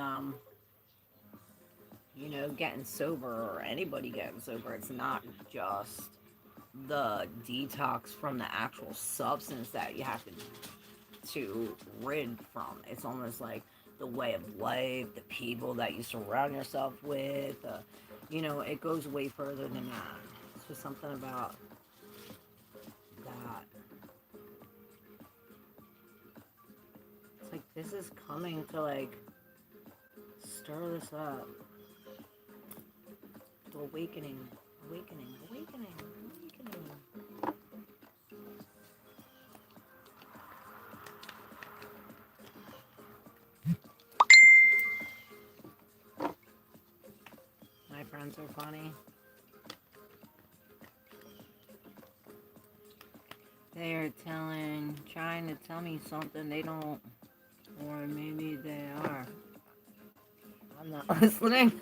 you know, getting sober, or anybody getting sober. It's not just the detox from the actual substance that you have to rid from. It's almost like the way of life, the people that you surround yourself with. You know, it goes way further than that. It's just something about that. It's like this is coming to like stir this up. The awakening, awakening, awakening, awakening. My friends are funny. They are trying to tell me something they don't, or maybe they are. I'm not listening.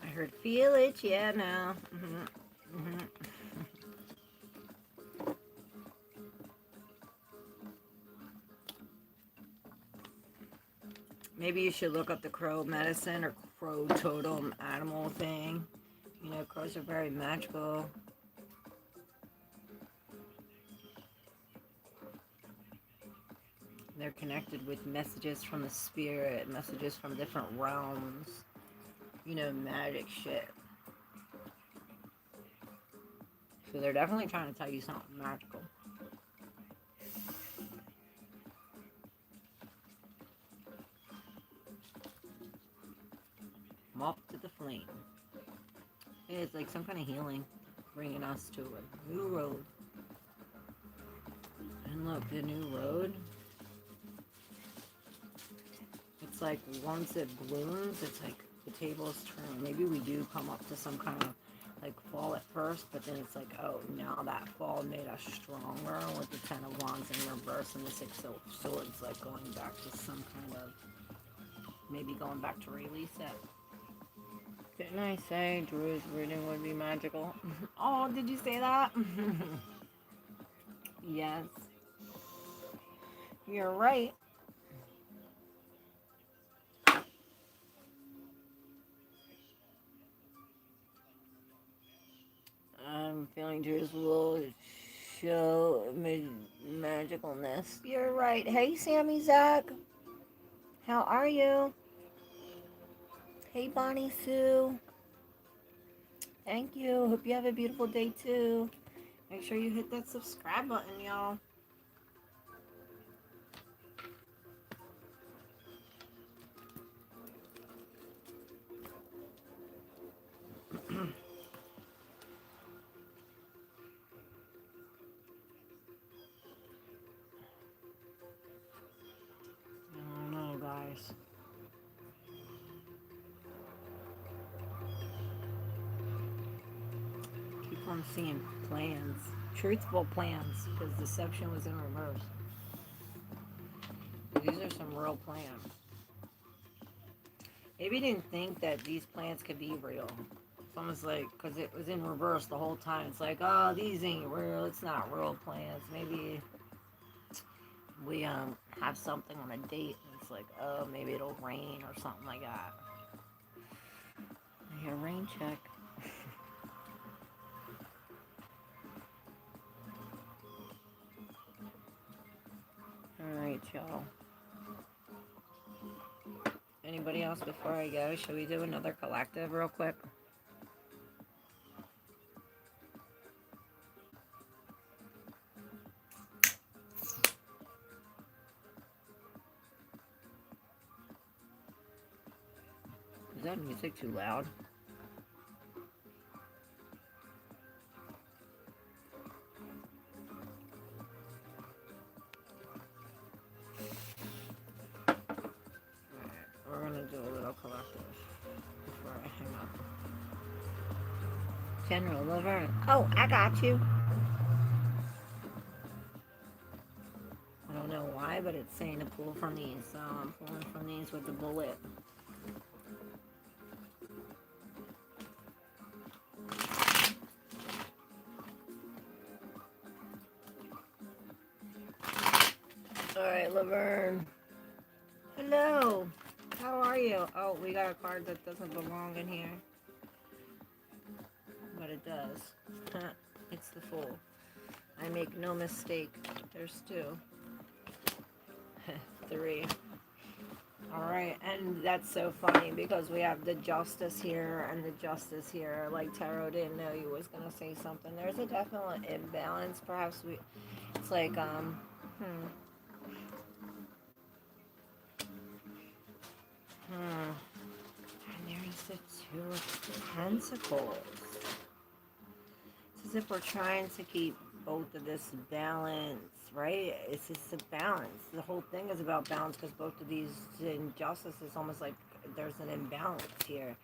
I heard feel it, yeah, now. Maybe you should look up the crow medicine or crow totem animal thing. You know, crows are very magical. They're connected with messages from the spirit, messages from different realms. You know, magic shit. So they're definitely trying to tell you something magical. Mop to the flame. It's like some kind of healing, bringing us to a new road. And look, the new road. It's like once it blooms, it's like the tables turn. Maybe we do come up to some kind of like fall at first, but then it's like, oh, now that fall made us stronger with the 10 of Wands in reverse and the 6 of Swords, like going back to some kind of, maybe going back to release it. Didn't I say Drew's reading would be magical? Oh, did you say that? Yes. You're right. I'm feeling Drew's will show magicalness. You're right. Hey, Sammy Zach. How are you? Hey, Bonnie Sue. Thank you. Hope you have a beautiful day, too. Make sure you hit that subscribe button, y'all. I don't know, guys. Keep on seeing plans. Truthful plans, because deception was in reverse. These are some real plans. Maybe you didn't think that these plans could be real. It's almost like, because it was in reverse the whole time. It's like, oh, these ain't real. It's not real plans. Maybe we have something on a date, and it's like, oh, maybe it'll rain or something like that. I hear rain check. Alright, y'all. Anybody else before I go? Should we do another collective real quick? Is that music too loud? We're gonna do a little collective before I hang up. General Laverne. Oh, I got you. I don't know why, but it's saying to pull from these. So I'm pulling from these with the bullet. Alright, Laverne. Hello. How are you? Oh, we got a card that doesn't belong in here. But it does. It's the Fool. I make no mistake. There's two. Three. Alright, and that's so funny because we have the Justice here and the Justice here. Like Tarot didn't know you was gonna say something. There's a definite imbalance. Perhaps it's like, And there's the Two of Pentacles. It's as if we're trying to keep both of this balance, right? It's just a balance. The whole thing is about balance because both of these injustices, almost like there's an imbalance here.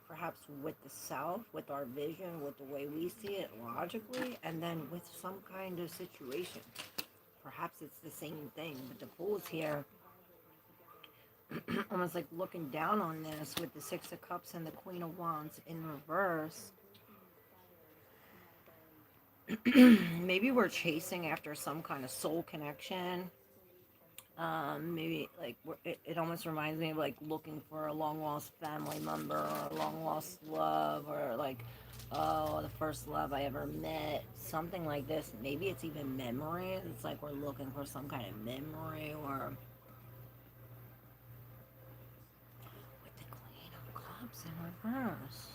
Perhaps with the self, with our vision, with the way we see it logically, and then with some kind of situation. Perhaps it's the same thing, but the Fool's here almost like looking down on this with the Six of Cups and the Queen of Wands in reverse. Maybe we're chasing after some kind of soul connection. Maybe like it almost reminds me of like looking for a long lost family member or a long lost love, or like, oh, the first love I ever met, something like this. Maybe it's even memory. It's like we're looking for some kind of memory, or with the Queen of Cups in reverse.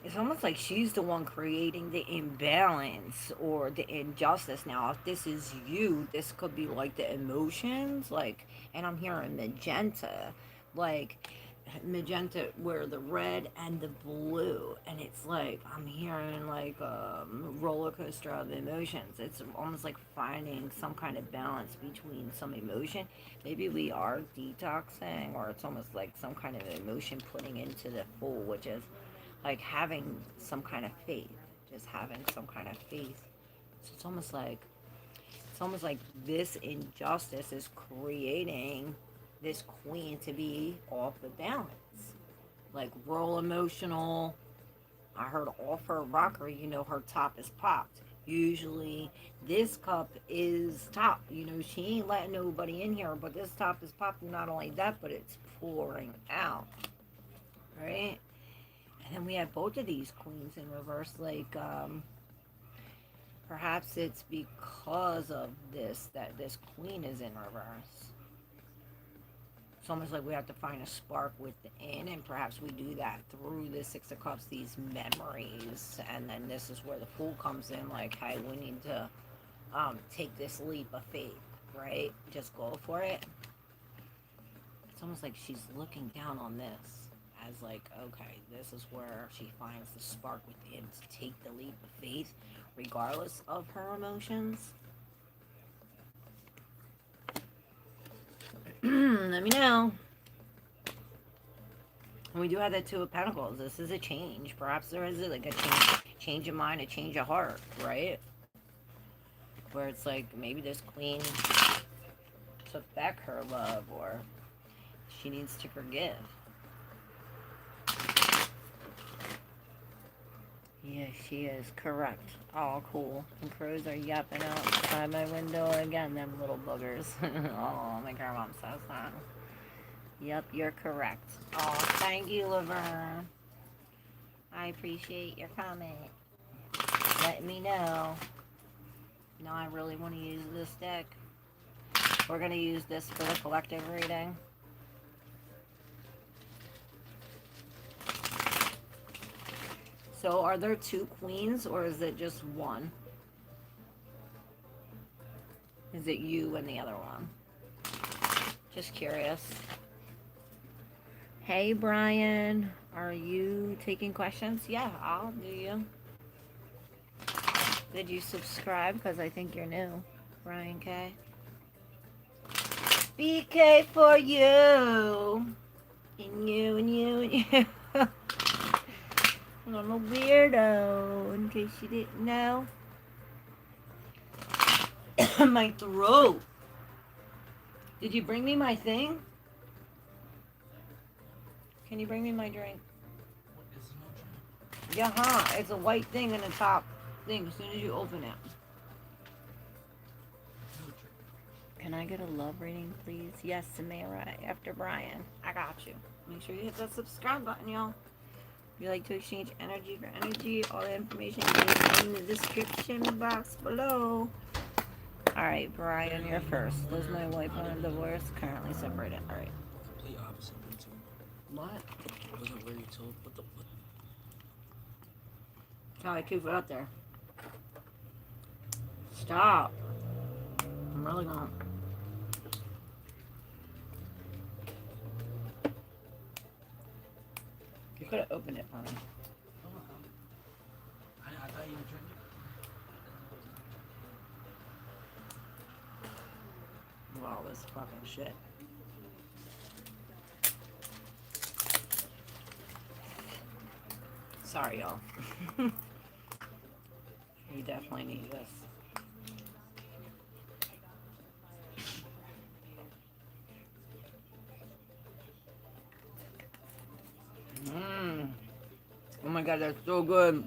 It's almost like she's the one creating the imbalance or the injustice. Now, if this is you, this could be like the emotions, like, and I'm hearing magenta, like magenta where the red and the blue, and it's like I'm hearing like a roller coaster of emotions. It's almost like finding some kind of balance between some emotion. Maybe we are detoxing, or it's almost like some kind of emotion putting into the Fool, which is like having some kind of faith, just having some kind of faith. So it's almost like this injustice is creating this queen to be off the balance, like real emotional. I heard off her rocker, her top is popped. Usually this cup is top, she ain't letting nobody in here, but this top is popping. Not only that, but it's pouring out, right? And then we have both of these queens in reverse, like perhaps it's because of this that this queen is in reverse. It's almost like we have to find a spark within, and perhaps we do that through the Six of Cups, these memories, and then this is where the Fool comes in, like, hey, we need to take this leap of faith, right? Just go for it. It's almost like she's looking down on this as like, okay, this is where she finds the spark within to take the leap of faith regardless of her emotions. Let me know. And we do have that Two of Pentacles. This is a change. Perhaps there is like a change of mind, a change of heart, right? Where it's like maybe this queen took back her love, or she needs to forgive. Yeah, she is correct. Oh, cool. And crows are yapping outside my window again, them little boogers. Oh, my grandma, I'm so sad. Yep, you're correct. Oh, thank you, Laverne. I appreciate your comment. Let me know. No, I really want to use this deck. We're going to use this for the collective reading. So are there two queens, or is it just one? Is it you and the other one? Just curious. Hey, Brian. Are you taking questions? Yeah, I'll do you. Did you subscribe? Because I think you're new. Brian K. BK for you. And you and you and you. I'm a weirdo, in case you didn't know. My throat. Did you bring me my thing? Can you bring me my drink? Yeah, huh? It's a white thing in the top thing as soon as you open it. Can I get a love reading, please? Yes, Samara, after Brian. I got you. Make sure you hit that subscribe button, y'all. If you like to exchange energy for energy, all the information is in the description box below. Alright, Brian, you're first. Does my wife want a divorce? Currently separated. Alright. Complete opposite. What? Wasn't where you told. What the? What? Oh, I keep it up there. Stop. I'm really gonna. You could have opened it for me. I thought you drank it. Wow, this fucking shit. Sorry, y'all. You definitely need this. Oh my god, that's so good.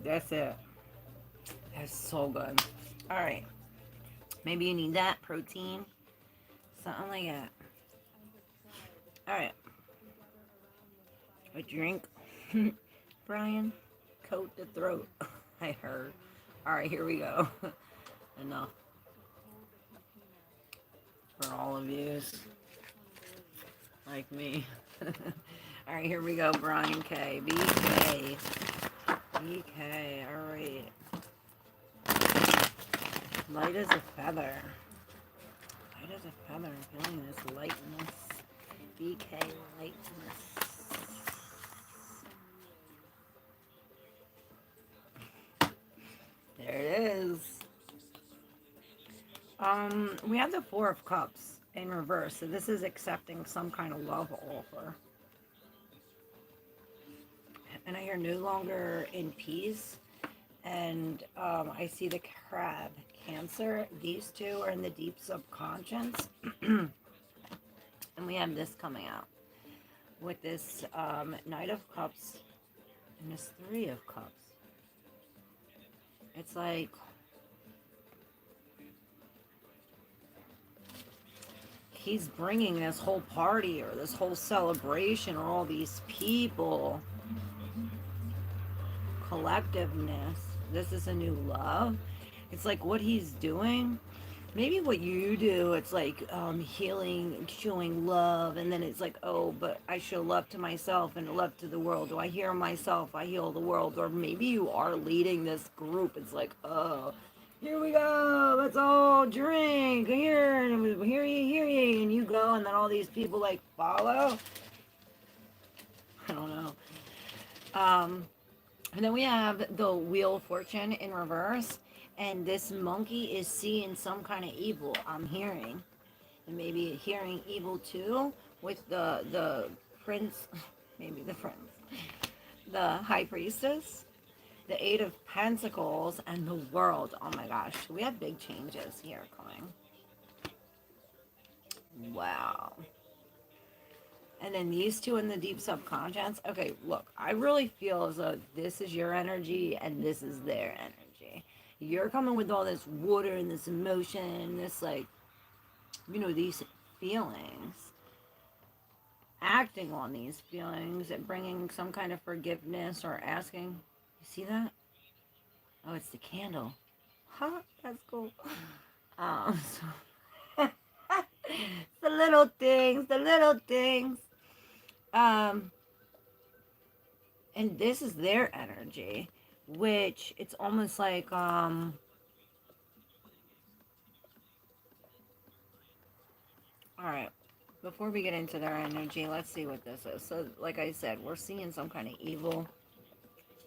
That's it. That's so good. Alright. Maybe you need that protein. Something like that. Alright. A drink. Brian, coat the throat. I heard. Alright, here we go. Enough. For all of yous. Like me. Alright, here we go. Brian K. BK. BK. Alright. Light as a feather. Light as a feather. I'm feeling this lightness. BK lightness. There it is. We have the Four of Cups in reverse. So this is accepting some kind of love offer. And I hear no longer in peace. And I see the crab, Cancer. These two are in the deep subconscious. And we have this coming out with this Knight of Cups and this Three of Cups. It's like he's bringing this whole party or this whole celebration or all these people. Collectiveness. This is a new love. It's like what he's doing. Maybe what you do, it's like healing, showing love, and then it's like, oh, but I show love to myself and love to the world. Do I heal myself? I heal the world. Or maybe you are leading this group. It's like, oh, here we go. Let's all drink. Here, and hear ye, and you go, and then all these people like follow. I don't know. And then we have the Wheel of Fortune in reverse. And this monkey is seeing some kind of evil, I'm hearing. And maybe hearing evil too with the prince, maybe the prince, the high priestess. the Eight of Pentacles, and the World. Oh my gosh, we have big changes here coming. Wow. And then these two in the deep subconscious. Okay, look, I really feel as though this is your energy and this is their energy. You're coming with all this water and this emotion, this, like, you know, these feelings, acting on these feelings and bringing some kind of forgiveness or asking. You see that? Oh, it's the candle. Huh? That's cool. So the little things, the little things. Um, and this is their energy, which it's almost like, all right, before we get into their energy, let's see what this is. So, like I said, we're seeing some kind of evil.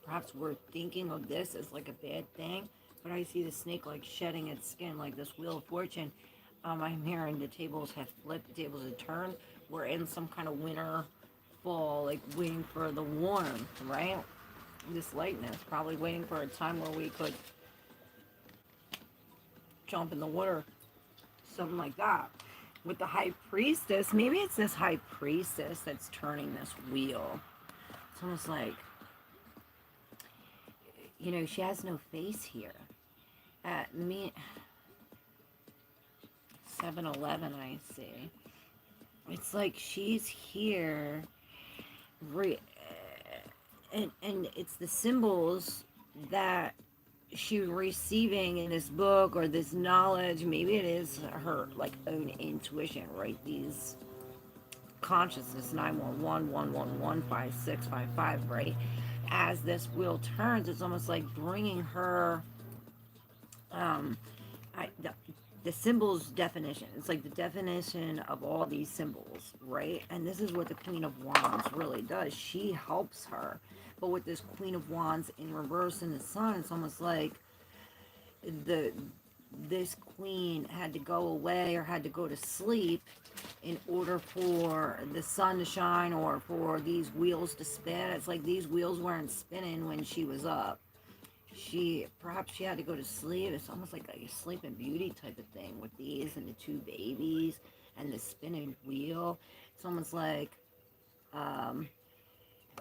Perhaps we're thinking of this as like a bad thing, but I see the snake like shedding its skin, like this Wheel of Fortune. I'm hearing the tables have flipped, the tables have turned. We're in some kind of winter, fall, like waiting for the warmth, right? This lightness, probably waiting for a time where we could jump in the water, something like that. With the High Priestess, maybe it's this High Priestess that's turning this wheel. It's almost like, you know, she has no face here. At me, 7-Eleven, I see. It's like she's here, and it's the symbols that she's receiving in this book or this knowledge. Maybe it is her like own intuition, right? These consciousness 911 111 5655, right? As this wheel turns, it's almost like bringing her um the symbols definition. It's like the definition of all these symbols, right? And this is what the Queen of Wands really does. She helps her. But with this Queen of Wands in reverse in the sun, it's almost like this queen had to go away or had to go to sleep in order for the sun to shine or for these wheels to spin. It's like these wheels weren't spinning when she was up. Perhaps she had to go to sleep. It's almost like a Sleeping Beauty type of thing with these and the two babies and the spinning wheel. It's almost like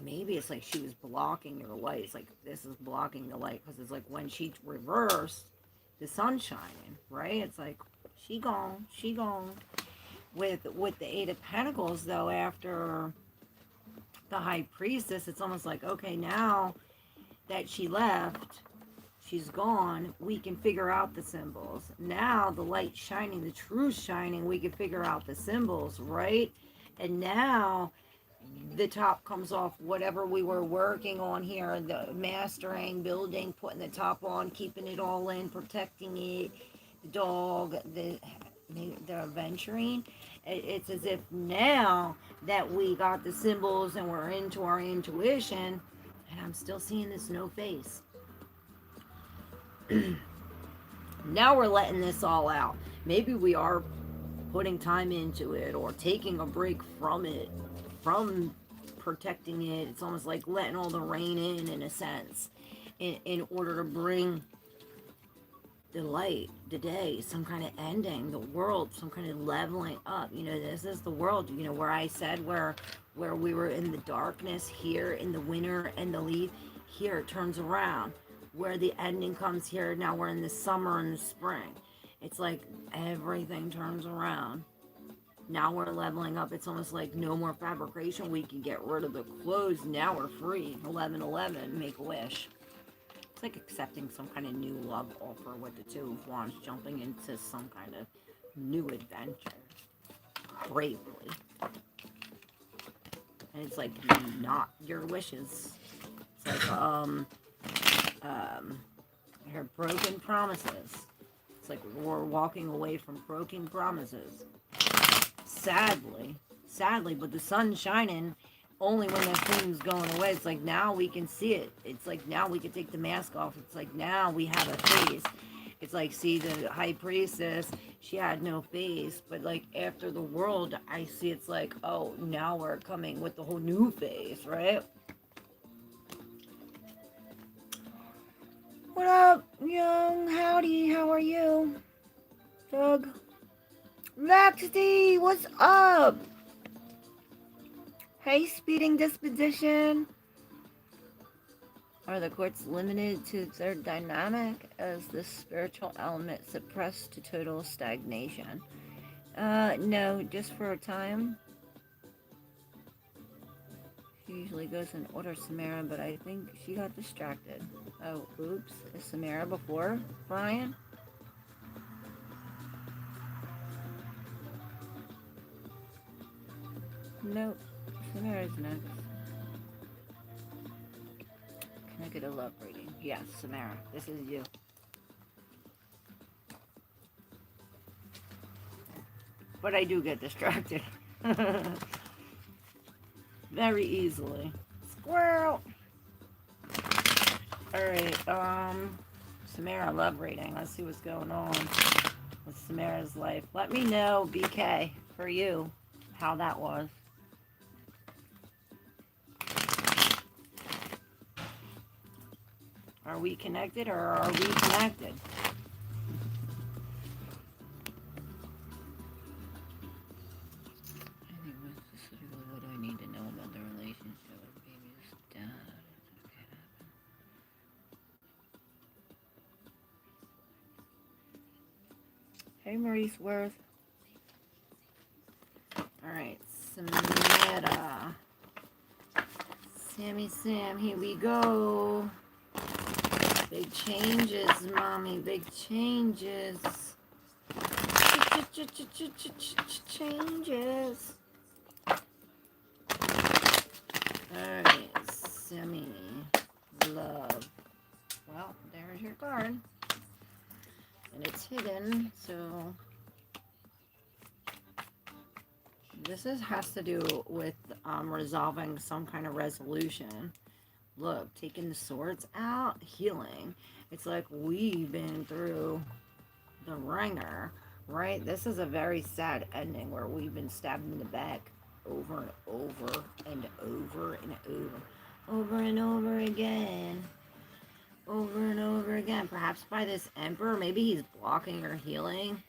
maybe it's like she was blocking your light. It's like this is blocking the light because it's like when she reversed, the sun shining, right? It's like she gone. With the Eight of Pentacles, though, after the High Priestess, it's almost like, okay, now that she left, she's gone, we can figure out the symbols. Now the light shining, the truth shining, we can figure out the symbols, right? And now the top comes off whatever we were working on here, the mastering, building, putting the top on, keeping it all in, protecting it, the dog, the adventuring. It's as if now that we got the symbols and we're into our intuition, and I'm still seeing this no face. Now we're letting this all out. Maybe we are putting time into it or taking a break from it, from protecting it. It's almost like letting all the rain in a sense, in order to bring the light, the day, some kind of ending, the world, some kind of leveling up. You know, this is the world, you know, where I said where we were in the darkness here in the winter and the leaf, here it turns around. Where the ending comes here, now we're in the summer and the spring. It's like everything turns around. Now we're leveling up. It's almost like no more fabrication. We can get rid of the clothes. Now we're free. 11-11, make a wish. It's like accepting some kind of new love offer with the Two of Wands, jumping into some kind of new adventure. Bravely. And it's like not your wishes. It's like, I heard broken promises. It's like we're walking away from broken promises. Sadly, but the sun's shining only when the thing's going away. It's like now we can see it. It's like now we can take the mask off. It's like now we have a face. It's like, see, the High Priestess, she had no face, but like after the world, I see it's like, oh, now we're coming with the whole new face, right? What up, young? Howdy, how are you? Doug? Laxity, what's up? Hey, speeding disposition. Are the courts limited to their dynamic as the spiritual element suppressed to total stagnation? No, just for a time. She usually goes in order, Samara, but I think she got distracted. Oh, oops. Is Samara before Brian? Nope. Samara's next. Can I get a love reading? Yes, Samara. This is you. But I do get distracted. Very easily. Squirrel! Alright, Samara, love reading. Let's see what's going on with Samara's life. Let me know, BK, for you, how that was. Are we connected or are we connected? I think that's specifically what I need to know about the relationship with baby's dad. Hey, Maurice Worth. Alright, Samara. Sammy Sam, here we go. Big changes, mommy. Big changes. Changes. Alright, Sammy. Love. Well, there's your card. And it's hidden, so this has to do with resolving some kind of resolution. Look, taking the swords out, healing. It's like we've been through the ringer, right? This is a very sad ending where we've been stabbed in the back over and over and over and over. Over and over again. Over and over again. Perhaps by this emperor. Maybe he's blocking or healing.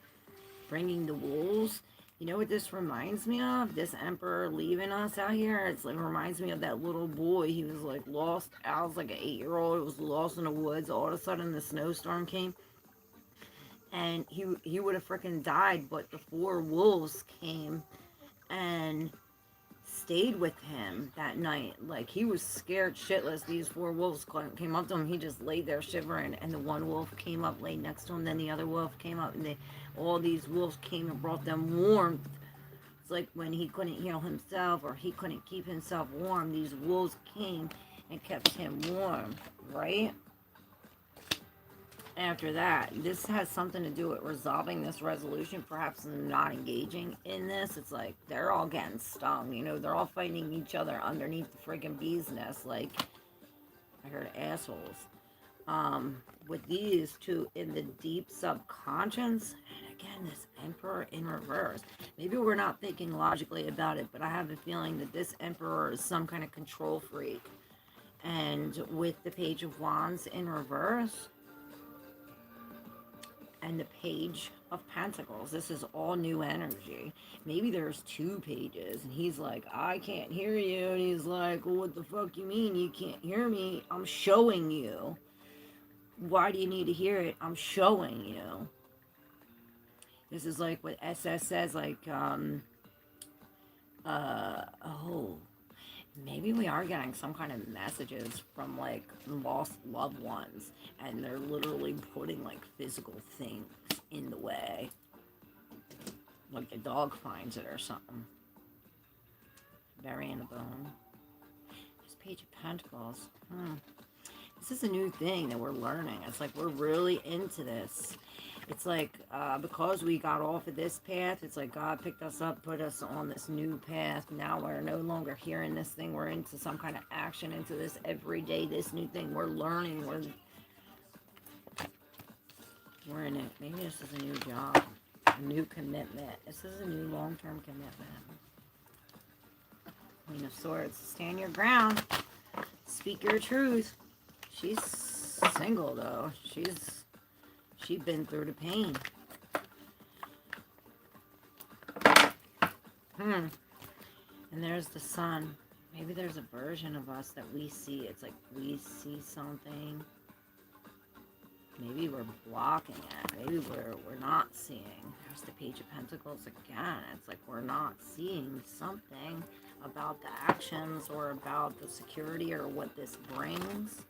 Bringing the wolves. You know what this reminds me of? This emperor leaving us out here. It's like reminds me of that little boy. He was like lost. I was like an 8-year-old. He was lost in the woods. All of a sudden the snowstorm came. And he would have freaking died. But the 4 wolves came and stayed with him that night. Like he was scared shitless. These 4 wolves came up to him. He just laid there shivering. And the one wolf came up, laid next to him. Then the other wolf came up, and all these wolves came and brought them warmth. It's like when he couldn't heal himself or he couldn't keep himself warm, these wolves came and kept him warm, right? After that, this has something to do with resolving this resolution, perhaps not engaging in this. It's like they're all getting stung, you know, they're all fighting each other underneath the freaking bee's nest. Like, I heard assholes. With these two in the deep subconscious, and again, this emperor in reverse. Maybe we're not thinking logically about it, but I have a feeling that this emperor is some kind of control freak. And with the Page of Wands in reverse, and the Page of Pentacles, this is all new energy. Maybe there's 2 pages, and he's like, I can't hear you. And he's like, well, what the fuck you mean you can't hear me? I'm showing you. Why do you need to hear it? I'm showing you. This is like what SS says, like, oh, maybe we are getting some kind of messages from, like, lost loved ones, and they're literally putting, like, physical things in the way. Like the dog finds it or something. Burying a bone. This Page of Pentacles. This is a new thing that we're learning. It's like we're really into this. It's like because we got off of this path, it's like God picked us up, put us on this new path. Now we're no longer hearing this thing. We're into some kind of action, into this every day, this new thing. We're learning. We're in it. Maybe this is a new job, a new commitment. This is a new long-term commitment. Queen of Swords. Stand your ground. Speak your truth. She's single though. She's been through the pain. And there's the sun. Maybe there's a version of us that we see. It's like we see something. Maybe we're blocking it. Maybe we're not seeing. There's the Page of Pentacles again. It's like we're not seeing something about the actions or about the security or what this brings.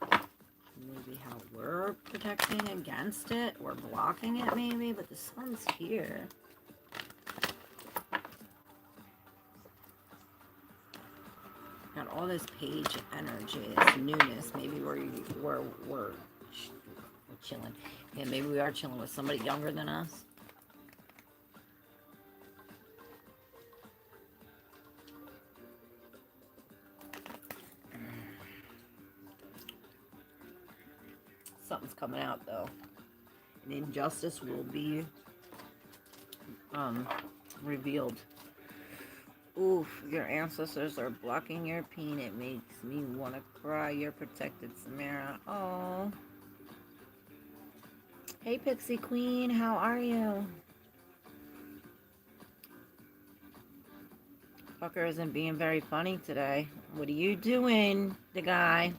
Maybe how we're protecting against it. We're blocking it maybe, but the sun's here. Got all this page energy, this newness. Maybe we're chilling. Yeah, maybe we are chilling with somebody younger than us. Something's coming out though. And injustice will be revealed. Oof, your ancestors are blocking your pain. It makes me want to cry. You're protected, Samara. Oh. Hey, Pixie Queen. How are you? Fucker isn't being very funny today. What are you doing, the guy?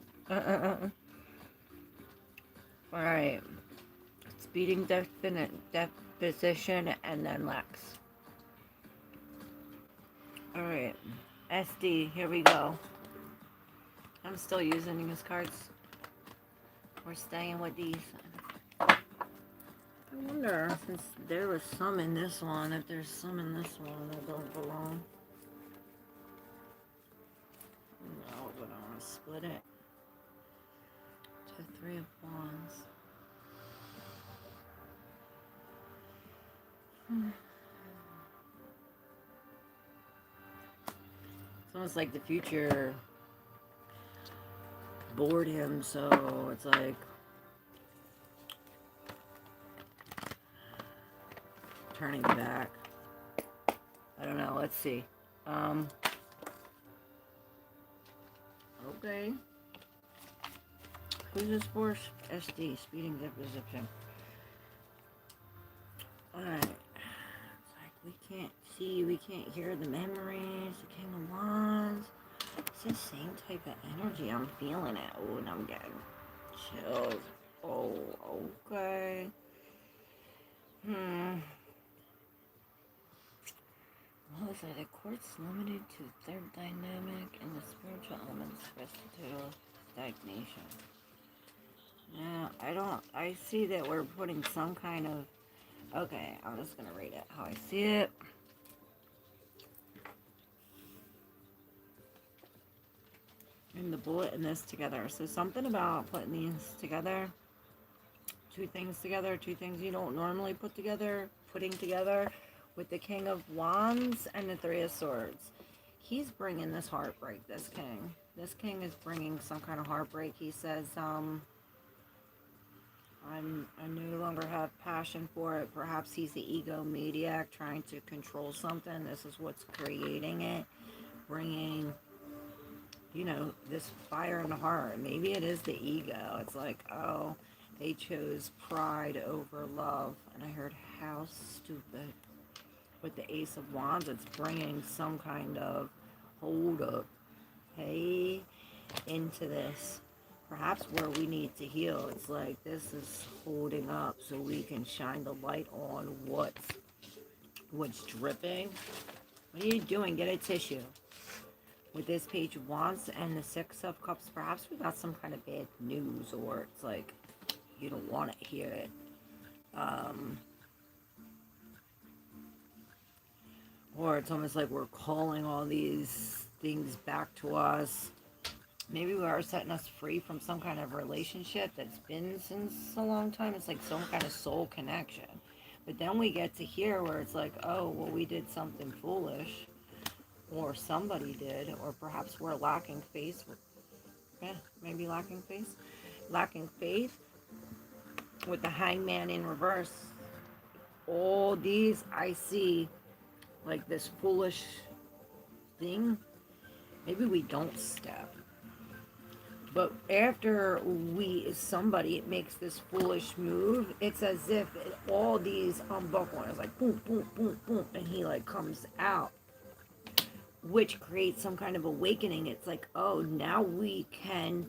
Alright. Speeding deposition and then Lex. Alright. SD, here we go. I'm still using these cards. We're staying with these. I wonder, since there was some in this one, if there's some in this one that don't belong. No, but I want to split it. To 3 of Wands. It's almost like the future bored him, so it's like turning back. I don't know, let's see. Okay. Who's this for? SD, speeding deposition. Alright. It's like we can't see, we can't hear the memories, the King of Wands. It's the same type of energy. I'm feeling it. Oh, and I'm getting chills. Oh, okay. What was it? A quartz limited to third dynamic and the spiritual elements restitutive stagnation. Yeah, I see that we're putting some kind of, okay, I'm just going to read it how I see it. And the bullet and this together. So something about putting these together, two things together, two things you don't normally put together, putting together with the King of Wands and the Three of Swords. He's bringing this heartbreak, this king. This king is bringing some kind of heartbreak. He says, I no longer have passion for it. Perhaps he's the egomaniac trying to control something. This is what's creating it, bringing, you know, this fire in the heart. Maybe it is the ego. It's like, oh, they chose pride over love. And I heard, how stupid. With the Ace of Wands, it's bringing some kind of hold up, hey, into this. Perhaps where we need to heal. It's like this is holding up so we can shine the light on what's dripping. What are you doing? Get a tissue. With this Page of Wands and the Six of Cups, perhaps we got some kind of bad news, or it's like you don't want to hear it. Or it's almost like we're calling all these things back to us. Maybe we are setting us free from some kind of relationship that's been since a long time. It's like some kind of soul connection. But then we get to here where it's like, oh, well, we did something foolish. Or somebody did. Or perhaps we're lacking faith. Yeah, maybe lacking faith. Lacking faith with the Hangman in reverse. All these I see like this foolish thing. Maybe we don't step. But after somebody makes this foolish move, it's as if all these unbuckle, it's like boom, boom, boom, boom, and he like comes out, which creates some kind of awakening. It's like, oh, now we can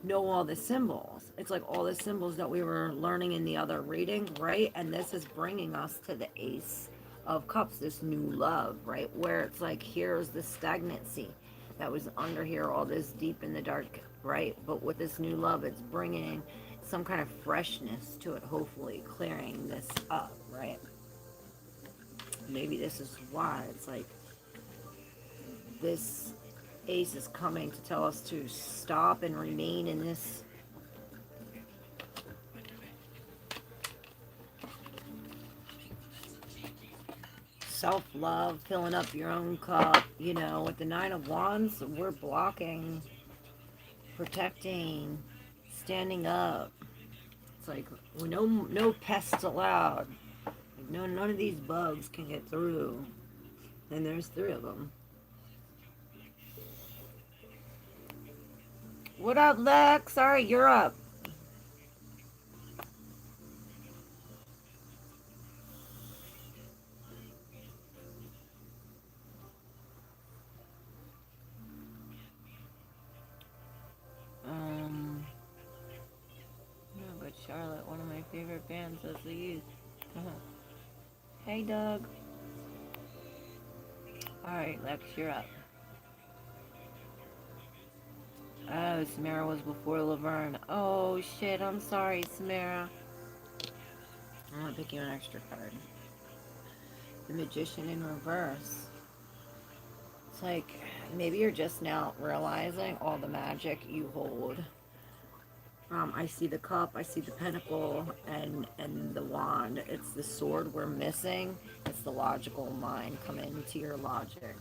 know all the symbols. It's like all the symbols that we were learning in the other reading, right? And this is bringing us to the Ace of Cups, this new love, right? Where it's like, here's the stagnancy that was under here, all this deep in the dark, right? But with this new love, it's bringing some kind of freshness to it, hopefully clearing this up, right? Maybe this is why it's like this ace is coming to tell us to stop and remain in this self-love, filling up your own cup. You know, with the Nine of Wands, we're blocking, protecting, standing up. It's like, no pests allowed. Like, no, none of these bugs can get through. And there's three of them. What up, Lex? Sorry, you're up. No, but Charlotte, one of my favorite bands as the youth. Hey, Doug. Alright, Lex, you're up. Oh, Samara was before Laverne. Oh, shit, I'm sorry, Samara. I'm gonna pick you an extra card. The Magician in reverse. It's like, maybe you're just now realizing all the magic you hold. I see the cup, I see the pentacle, and the wand. It's the sword we're missing. It's the logical mind. Come into your logic.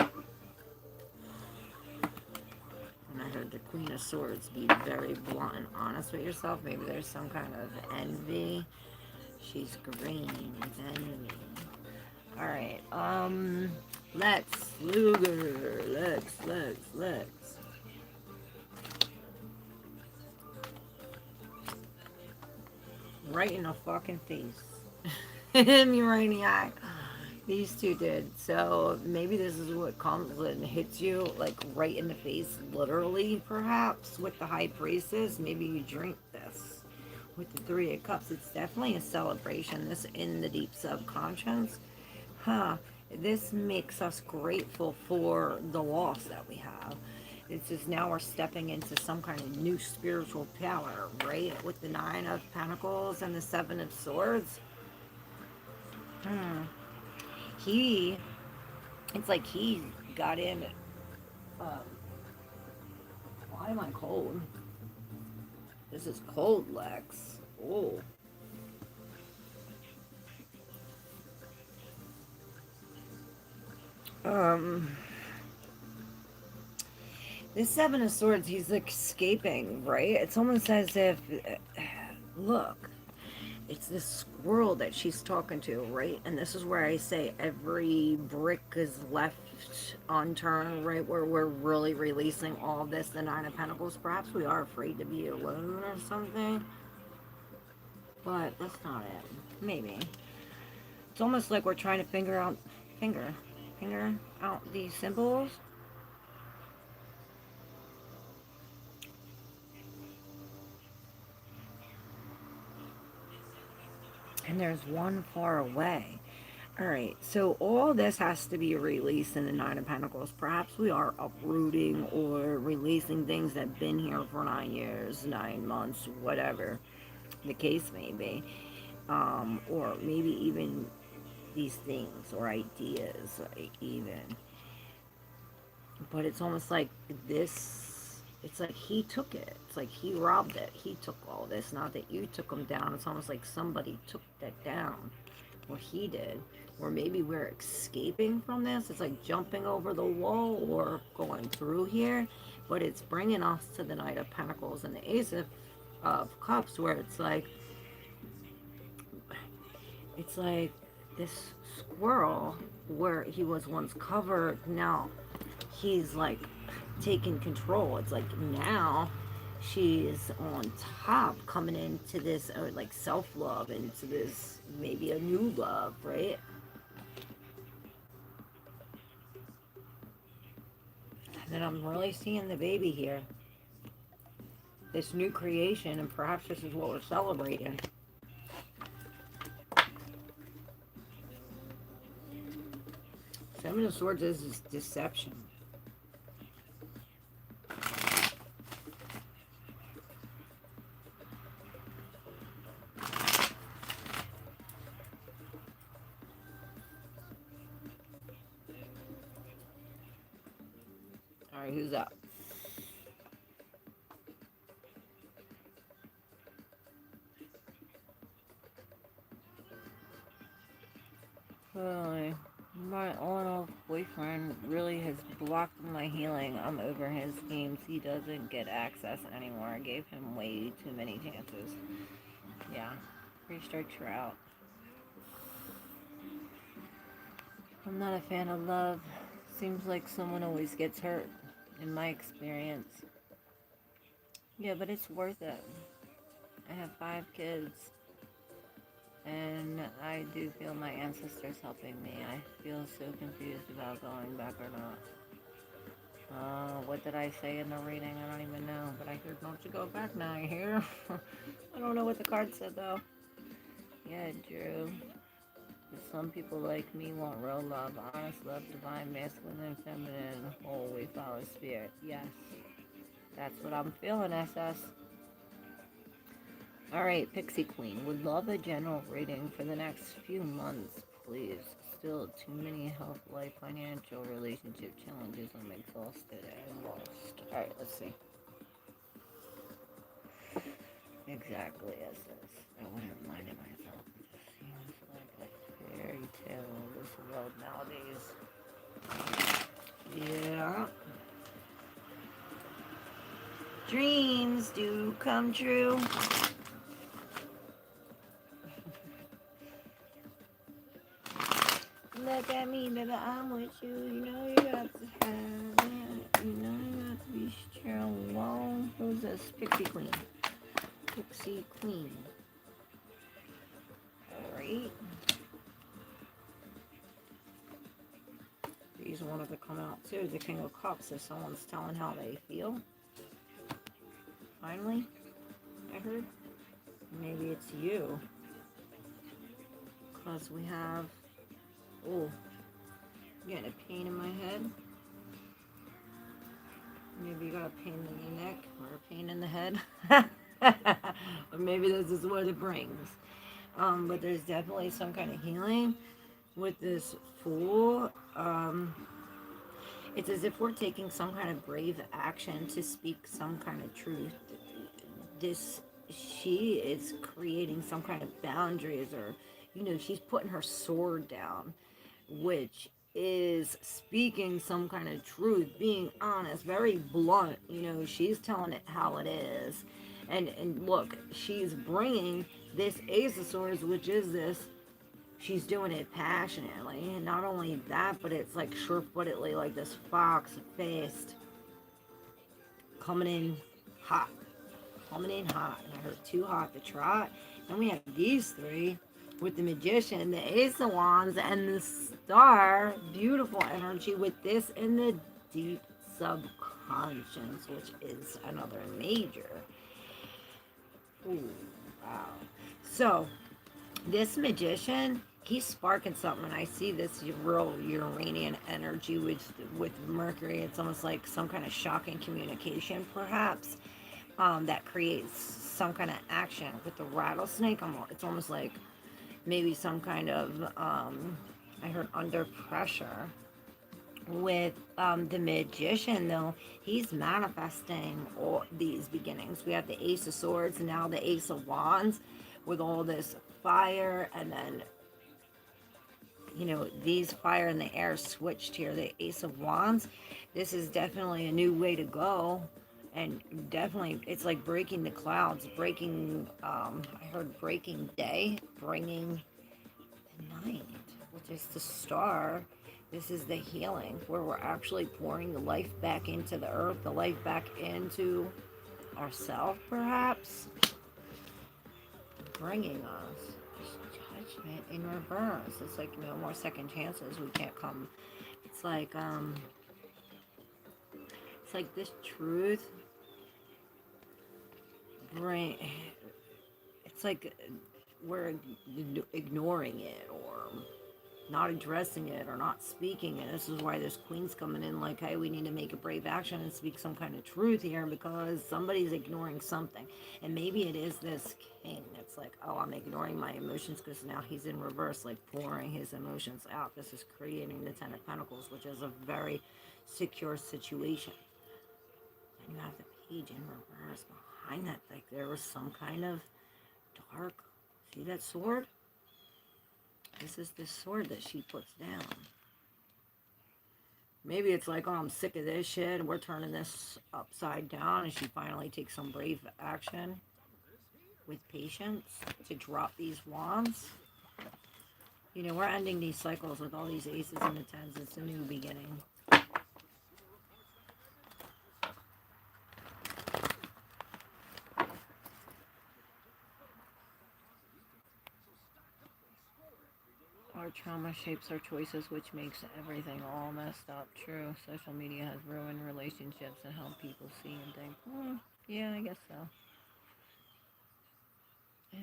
And I heard the Queen of Swords. Be very blunt and honest with yourself. Maybe there's some kind of envy. She's green with envy. Alright, Lex Luger. Lex. Right in the fucking face. Me right in the eye. These two did. So maybe this is what comes and hits you like right in the face, literally, perhaps, with the High Priestess. Maybe you drink this with the Three of Cups. It's definitely a celebration. This in the deep subconscious. This makes us grateful for the loss that we have. It's just now we're stepping into some kind of new spiritual power, right? With the Nine of Pentacles and the Seven of Swords. He, it's like he got in. Why am I cold? This is cold, Lex. Oh. This Seven of Swords, he's escaping, right? It's almost as if, look, it's this squirrel that she's talking to, right? And this is where I say every brick is left unturned, right? Where we're really releasing all this, the Nine of Pentacles. Perhaps we are afraid to be alone or something. But that's not it. Maybe. It's almost like we're trying to finger out these symbols. And there's one far away. Alright, so all this has to be released in the Nine of Pentacles. Perhaps we are uprooting or releasing things that have been here for 9 years, 9 months, whatever the case may be. Or maybe even these things or ideas, even. But it's almost like this, it's like he took it. It's like he robbed it. He took all this. Not that you took him down. It's almost like somebody took that down. Or he did. Or maybe we're escaping from this. It's like jumping over the wall or going through here. But it's bringing us to the Knight of Pentacles and the Ace of Cups, where it's like this squirrel where he was once covered. Now he's like taken control. It's like now she's on top, coming into this like self-love, into this maybe a new love, right? And then I'm really seeing the baby here, this new creation, and perhaps this is what we're celebrating. Seven of Swords is deception. Alright, who's up? Really? My on-off boyfriend really has blocked my healing. I'm over his games. He doesn't get access anymore. I gave him way too many chances. Yeah, restricts her out. I'm not a fan of love. Seems like someone always gets hurt, in my experience. Yeah, but it's worth it. I have 5 kids, and I do feel my ancestors helping me. I feel so confused about going back or not. What did I say in the reading? I don't even know, but I heard not to go back now. You hear? I don't know what the card said though. Yeah, Drew. Some people like me want real love, honest love, divine, masculine and feminine. Oh, we follow spirit. Yes. That's what I'm feeling, SS. Alright, Pixie Queen. Would love a general reading for the next few months, please. Still too many health, life, financial, relationship challenges. I'm exhausted and lost. Alright, let's see. Exactly, SS. I want to remind myself. It seems like a fairy tale in this world nowadays. Yeah. Dreams do come true. Look at me, baby, I'm with you. You know you got to have it. You know you got to be strong. Who's this? Pixie Queen. Pixie Queen. Alright. These wanted to come out too. The King of Cups, if someone's telling how they feel. Finally, I heard. Maybe it's you. Because we have... Oh, getting a pain in my head. Maybe you got a pain in the neck or a pain in the head. Or maybe this is what it brings. But there's definitely some kind of healing with this Fool. It's as if we're taking some kind of brave action to speak some kind of truth. She is creating some kind of boundaries, or, she's putting her sword down, which is speaking some kind of truth, being honest, very blunt. She's telling it how it is. And look, she's bringing this Ace of Swords, which is this. She's doing it passionately. And not only that, but it's like sure-footedly, like this fox-faced, coming in hot. Coming in hot. And I heard too hot to trot. And we have these 3 with the Magician, the Ace of Wands, and the Star. Beautiful energy with this in the deep subconscious, which is another major. Ooh, wow. So, this Magician, he's sparking something. I see this real Uranian energy with Mercury. It's almost like some kind of shocking communication, perhaps, that creates some kind of action. With the rattlesnake, it's almost like maybe some kind of, I heard under pressure. With the Magician, though, he's manifesting all these beginnings. We have the Ace of Swords, and now the Ace of Wands, with all this fire, and then, these fire and the air switched here. The Ace of Wands, this is definitely a new way to go. And definitely, it's like breaking the clouds, breaking, I heard breaking day, bringing the night, which is the Star, This is the healing, where we're actually pouring the life back into the earth, the life back into ourselves, perhaps, bringing us judgment in reverse. It's like no more second chances. We can't come. It's like this truth bring. It's like we're ignoring it, or not addressing it, or not speaking it. This is why this queen's coming in like, hey, we need to make a brave action and speak some kind of truth here, because somebody's ignoring something. And maybe it is this king. It's like, oh, I'm ignoring my emotions because now he's in reverse, like pouring his emotions out. This is creating the Ten of Pentacles, which is a very secure situation. And you have the Page in reverse behind that. Like there was some kind of dark. See that sword? This is the sword that she puts down. Maybe it's like, oh, I'm sick of this shit, and we're turning this upside down, and she finally takes some brave action with patience to drop these wands. You know, we're ending these cycles with all these aces and the tens. It's a new beginning. Our trauma shapes our choices, which makes everything all messed up. True. Social media has ruined relationships and helped people see and think, yeah, I guess so.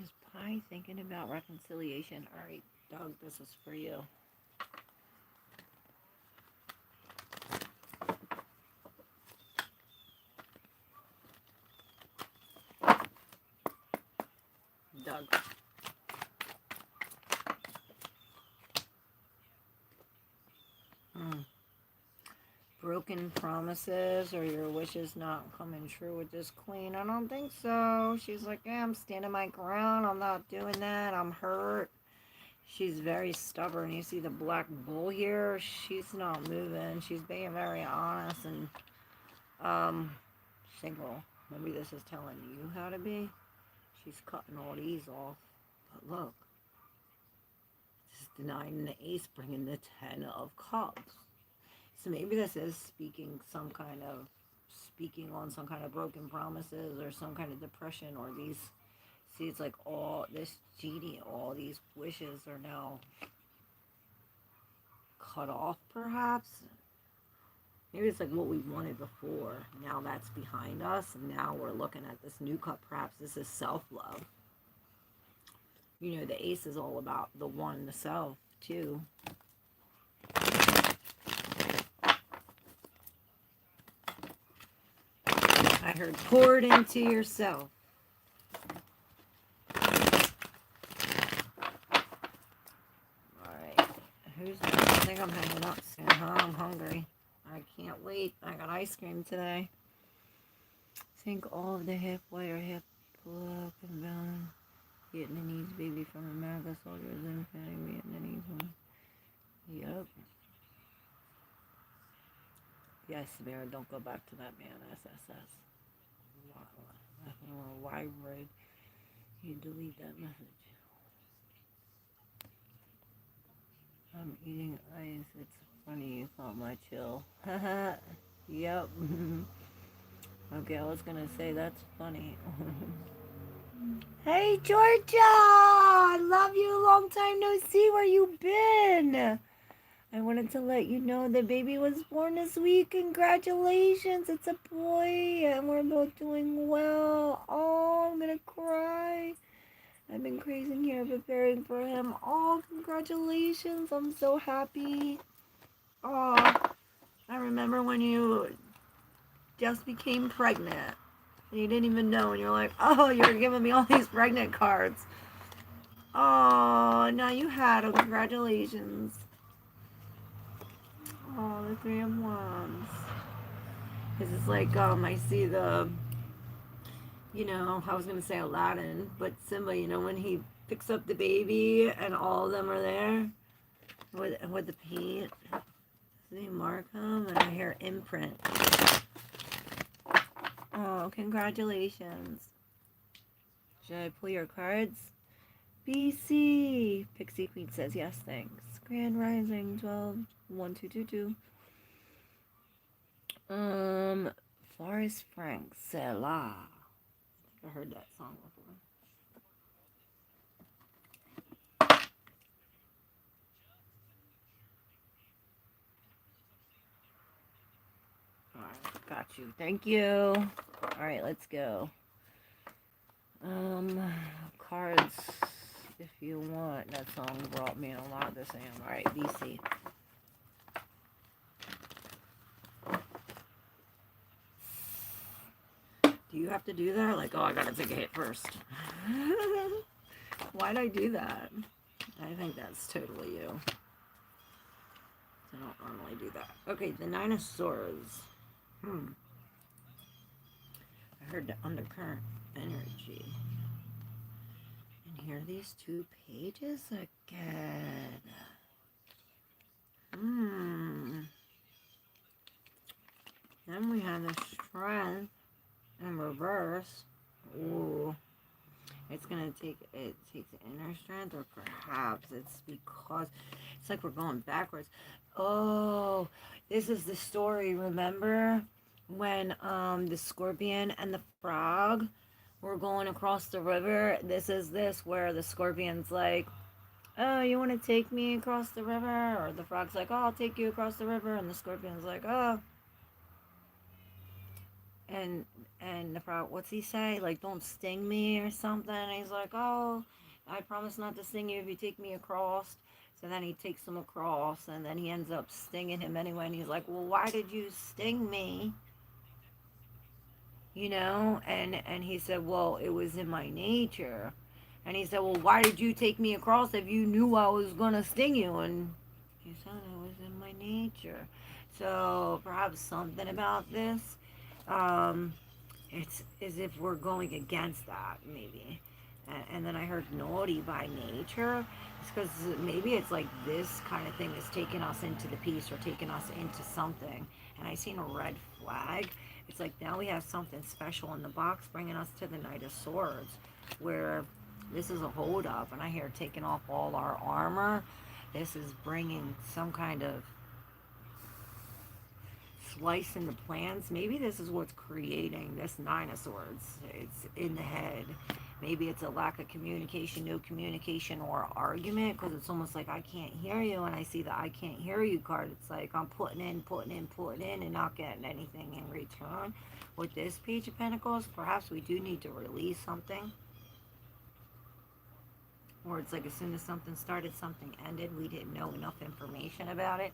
Is Pi thinking about reconciliation? Alright, Doug, this is for you. Doug. Broken promises or your wishes not coming true with this queen? I don't think so. She's like, yeah, I'm standing my ground. I'm not doing that. I'm hurt. She's very stubborn. You see the black bull here? She's not moving. She's being very honest and single. Maybe this is telling you how to be. She's cutting all these off. But look. This is denying the ace, bringing the 10 of cups. So maybe this is speaking on some kind of broken promises or some kind of depression, or these, see, it's like all this genie, all these wishes are now cut off, perhaps. Maybe it's like what we wanted before. Now that's behind us, and now we're looking at this new cup. Perhaps this is self-love. You know, the ace is all about the one, the self, too. I heard pour it into yourself. Alright. I think I'm hanging up soon, huh? I'm hungry. I can't wait. I got ice cream today. Think all of the hip, white or hip, look and bone. Vietnamese baby from America, soldiers and Vietnamese one. Yep. Yes, Mara, don't go back to that man, SSS. Why would you delete that message? I'm eating ice. It's funny you call my chill. Haha. Yep. Okay, I was gonna say that's funny. Hey, Georgia! I love you. Long time no see. Where you been? I wanted to let you know the baby was born this week. Congratulations. It's a boy. And we're both doing well. Oh, I'm gonna cry. I've been crazy here preparing for him. Oh, congratulations. I'm so happy. Oh, I remember when you just became pregnant. And you didn't even know. And you're like, oh, you're giving me all these pregnant cards. Oh, now you had them. Congratulations. Oh, the 3 of Wands. Because it's like, I see the, you know, I was going to say Aladdin, but Simba, you know, when he picks up the baby and all of them are there with the paint. See Markham, and I hear imprint. Oh, congratulations. Should I pull your cards? BC. Pixie Queen says yes, thanks. Grand Rising 12 1222. Forrest Frank, Selah. I heard that song before. Alright, got you. Thank you. Alright, let's go. Cards, if you want. That song brought me a lot this AM. Alright, BC. Do you have to do that? Like, oh, I gotta take a hit first. Why'd I do that? I think that's totally you. I don't normally do that. Okay, the Nine of Swords. I heard the undercurrent energy. And here are these two pages again. Then we have the Strength in reverse. Ooh. It takes inner strength, or perhaps it's because it's like we're going backwards. Oh, this is the story, remember? When the scorpion and the frog were going across the river. This is where the scorpion's like, oh, you want to take me across the river? Or the frog's like, oh, I'll take you across the river. And the scorpion's like, oh. And the frog, what's he say? Like, don't sting me or something. And he's like, oh, I promise not to sting you if you take me across. So then he takes him across, and then he ends up stinging him anyway. And he's like, well, why did you sting me? You know? And he said, well, it was in my nature. And he said, well, why did you take me across if you knew I was going to sting you? And he said, it was in my nature. So perhaps something about this. It's as if we're going against that, maybe. And then I heard naughty by nature. It's because maybe it's like this kind of thing is taking us into the peace or taking us into something. And I seen a red flag. It's like now we have something special in the box bringing us to the Knight of Swords, where this is a hold up. And I hear taking off all our armor. This is bringing some kind of slice in the plans. Maybe this is what's creating this Nine of Swords. It's in the head. Maybe it's a lack of communication, no communication or argument, because it's almost like I can't hear you, and I see the I can't hear you card. It's like I'm putting in, and not getting anything in return. With this Page of Pentacles, perhaps we do need to release something. Or it's like as soon as something started, something ended. We didn't know enough information about it.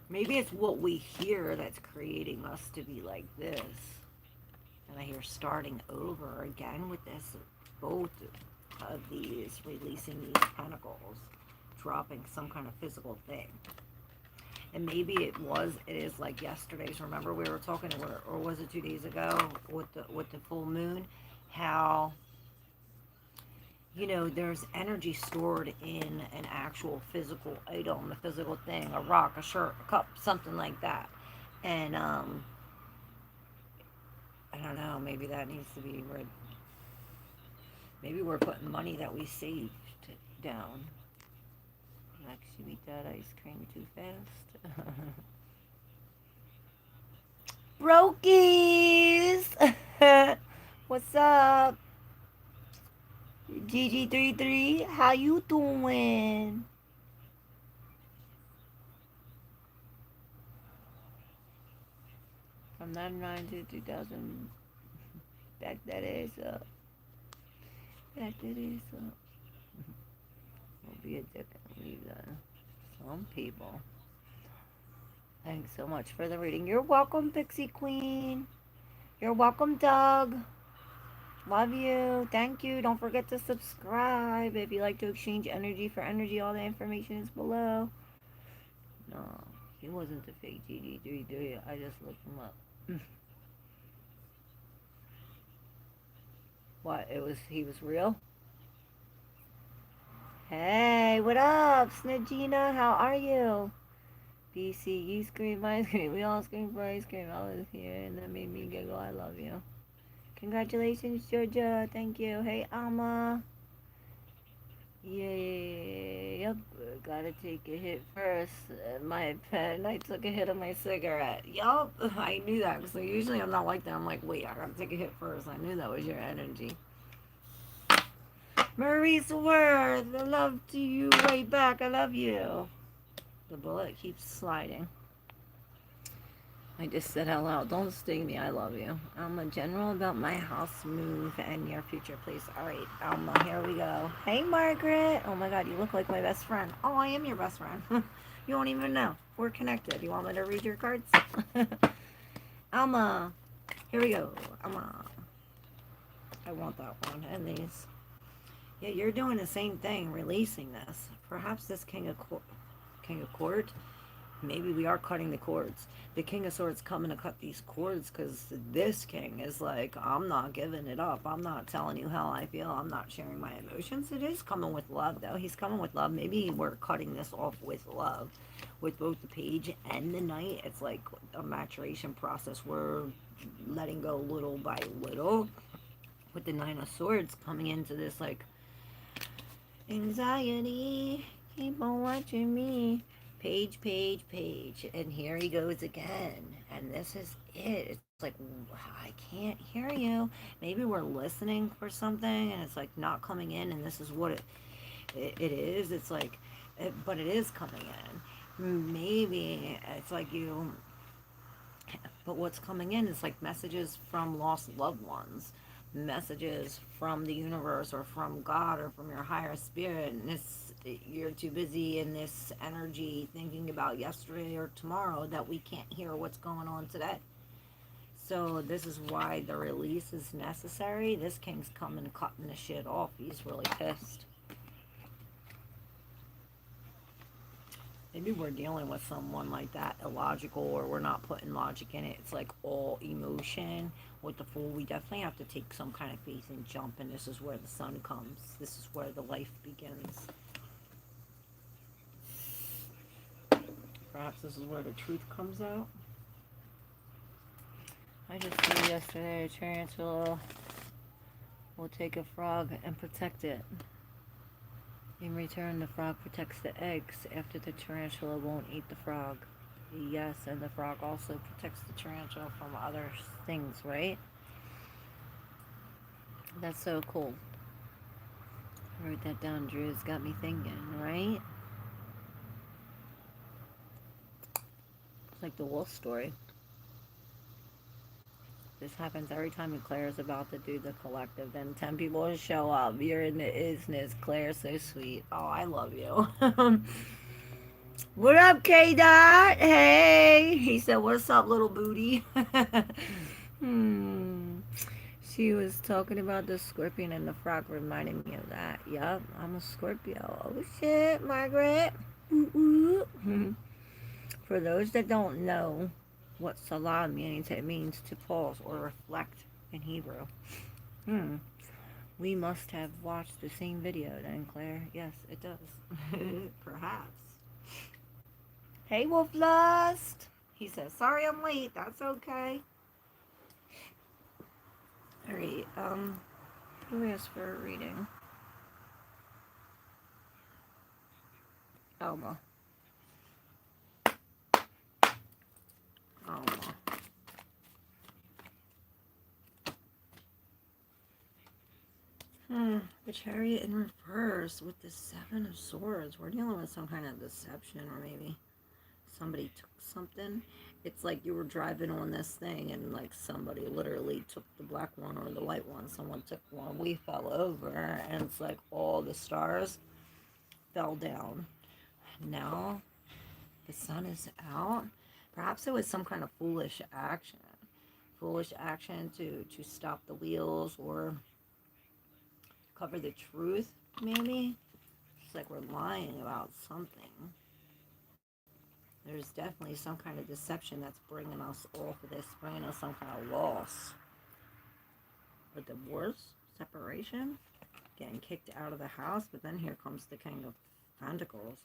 Maybe it's what we hear that's creating us to be like this. And I hear starting over again with this. Both of these, releasing these pentacles, dropping some kind of physical thing. And maybe it is like yesterday's. Remember we were talking, or was it 2 days ago with the full moon? How, you know, there's energy stored in an actual physical item, a physical thing, a rock, a shirt, a cup, something like that. And I don't know, maybe that needs to be read. Maybe we're putting money that we saved down. Like, should we eat that ice cream too fast? Brokies! What's up? GG33, how you doing? From 99 to 2000, back that ass up. Back that ass up. We'll be a dick and leave that. Some people. Thanks so much for the reading. You're welcome, Pixie Queen. You're welcome, Doug. Love you. Thank you. Don't forget to subscribe. If you like to exchange energy for energy, all the information is below. No, he wasn't the fake GG33. I just looked him up. What? He was real? Hey, what up, Snagina? How are you? BC, you scream, I scream. We all scream for ice cream. I was here, and that made me giggle. I love you. Congratulations, Jojo. Thank you. Hey, Alma. Yay. Yep. Gotta take a hit first. My pen. I took a hit of my cigarette. Yup. I knew that. So usually I'm not like that. I'm like, wait, I gotta take a hit first. I knew that was your energy. Maurice Worth. Love to you right back. I love you. The bullet keeps sliding. I just said out loud, don't sting me, I love you. I'm a general about my house move and your future place. Alright, Alma, here we go. Hey, Margaret. Oh my god, you look like my best friend. Oh, I am your best friend. You won't even know. We're connected. You want me to read your cards? Alma, here we go. Alma. I want that one. And these. Yeah, you're doing the same thing, releasing this. Perhaps this King of Court. Maybe we are cutting the cords. The King of Swords coming to cut these cords because this king is like, I'm not giving it up. I'm not telling you how I feel. I'm not sharing my emotions. It is coming with love, though. He's coming with love. Maybe we're cutting this off with love. With both the page and the knight, it's like a maturation process. We're letting go little by little. With the Nine of Swords coming into this, like, anxiety, keep on watching me. Page, page, page. And here he goes again. And this is it. It's like, I can't hear you. Maybe we're listening for something and it's like not coming in, and this is what it is. It's like, but it is coming in. Maybe it's like you, but what's coming in is like messages from lost loved ones, messages from the universe or from God or from your higher spirit, and you're too busy in this energy thinking about yesterday or tomorrow that we can't hear what's going on today. So this is why the release is necessary. This king's coming cutting the shit off. He's really pissed. Maybe we're dealing with someone like that, illogical, or we're not putting logic in it. It's like all emotion. With the Fool, we definitely have to take some kind of faith and jump, and this is where the sun comes. This is where the life begins. Perhaps this is where the truth comes out. I just see yesterday a tarantula will take a frog and protect it. In return, the frog protects the eggs after the tarantula won't eat the frog. Yes, and the frog also protects the tarantula from other things, right? That's so cool. I wrote that down, Drew. It's got me thinking, right? It's like the wolf story. This happens every time Claire is about to do the collective. Then 10 people show up. You're in the isnness. Claire's so sweet. Oh, I love you. What up, K-Dot? Hey. He said, what's up, little booty? She was talking about the scorpion and the frog, reminding me of that. Yup, I'm a Scorpio. Oh, shit, Margaret. For those that don't know what salah means, it means to pause or reflect in Hebrew. We must have watched the same video then, Claire. Yes, it does. Perhaps. Hey, Wolf Lust. He says, sorry I'm late. That's okay. Alright, who asked for a reading? Alma. The Chariot in reverse with the Seven of Swords. We're dealing with some kind of deception, or maybe somebody took something. It's like you were driving on this thing and like somebody literally took the black one or the white one. Someone took one. We fell over and it's like all the stars fell down. Now the sun is out. Perhaps it was some kind of foolish action. Foolish action to stop the wheels or cover the truth, maybe. It's like we're lying about something. There's definitely some kind of deception that's bringing us off of this, bringing us some kind of loss. A divorce, separation, getting kicked out of the house, but then here comes the King of Pentacles.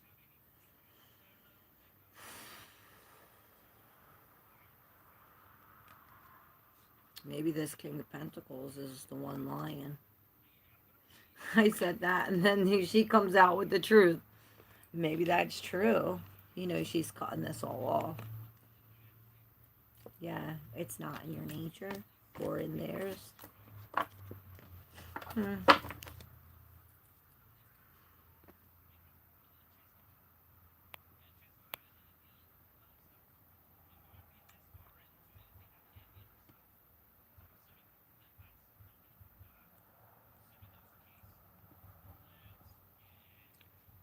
Maybe this King of Pentacles is the one lying. I said that, and then she comes out with the truth. Maybe that's true. You know, she's cutting this all off. Yeah, it's not in your nature or in theirs.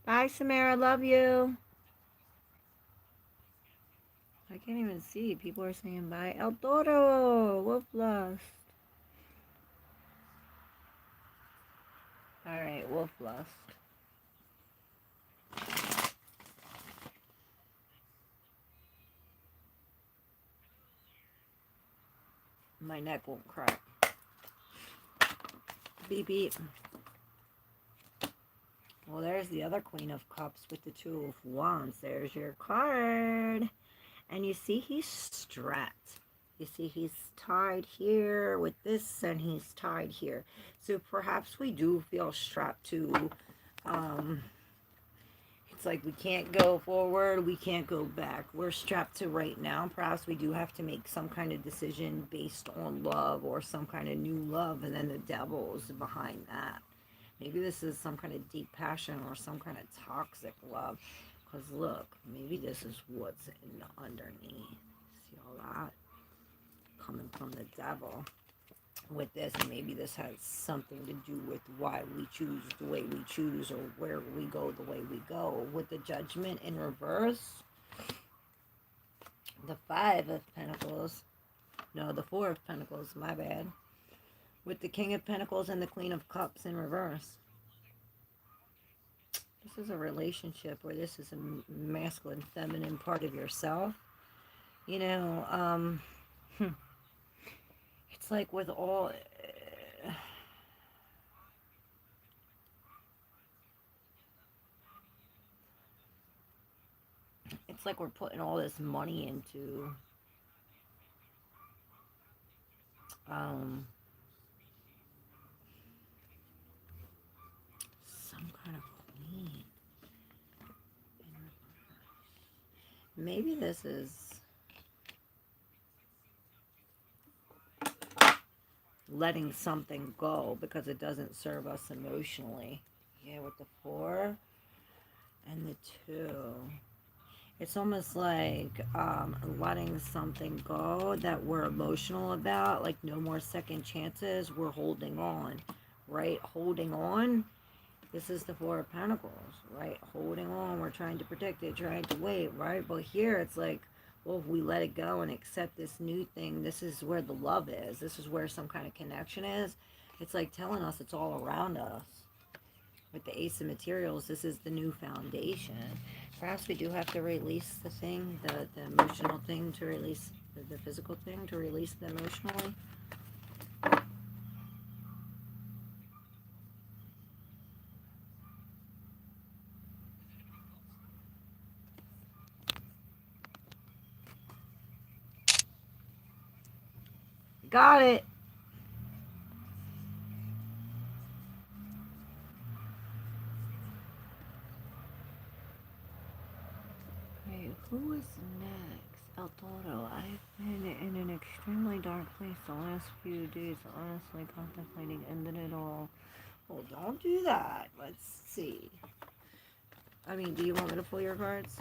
Bye, Samara. Love you. I can't even see. People are saying bye. El Toro. Wolf Lust. Alright, Wolf Lust. My neck won't crack. Beep beep. Well, there's the other Queen of Cups with the Two of Wands. There's your card. And you see he's strapped. You see he's tied here with this, and he's tied here. So perhaps we do feel strapped to, it's like we can't go forward, we can't go back. We're strapped to right now. Perhaps we do have to make some kind of decision based on love or some kind of new love, and then the devil's behind that. Maybe this is some kind of deep passion or some kind of toxic love. Because look, maybe this is what's in the underneath. See all that? Coming from the devil with this. And maybe this has something to do with why we choose the way we choose, or where we go the way we go. With the Judgment in reverse. The Five of Pentacles. No, the Four of Pentacles. My bad. With the King of Pentacles and the Queen of Cups in reverse. This is a relationship where this is a masculine, feminine part of yourself. You know, it's like with all... it's like we're putting all this money into... some kind of queen. Maybe this is letting something go because it doesn't serve us emotionally. Yeah, with the Four and the Two. It's almost like letting something go that we're emotional about, like no more second chances. We're holding on, right? Holding on. This is the Four of Pentacles, right? Holding on. We're trying to protect it, trying to wait, right? But here it's like, well, if we let it go and accept this new thing, this is where the love is. This is where some kind of connection is. It's like telling us it's all around us. With the Ace of Materials, this is the new foundation. Perhaps we do have to release the thing, the emotional thing to release, the physical thing to release the emotionally. Got it. Wait, who is next? El Toro. I've been in an extremely dark place the last few days, honestly contemplating ending it all. Well, don't do that. Let's see. I mean, do you want me to pull your cards?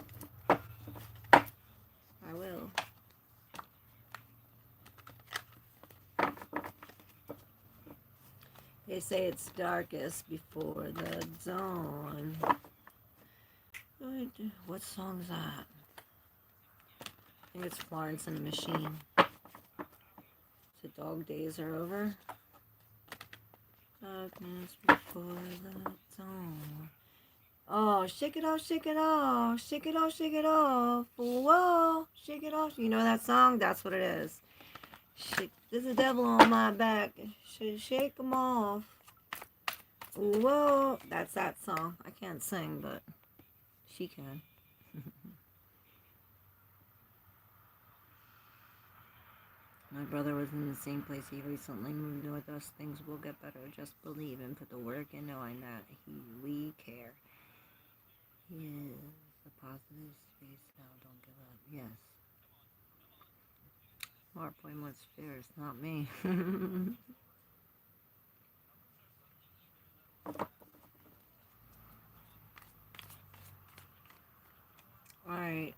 I will. They say it's darkest before the dawn. What song is that? I think it's Florence and the Machine. The dog days are over. Darkness before the dawn. Oh, shake it off, shake it off, shake it off, shake it off. Whoa, shake it off. You know that song? That's what it is. Shake, there's a devil on my back. Shake him off. Whoa, that's that song. I can't sing, but she can. My brother was in the same place. He recently moved with us. Things will get better. Just believe and put the work in, knowing that we care. He is a positive space now. Don't give up. Yes. More pointless fears, not me. Alright,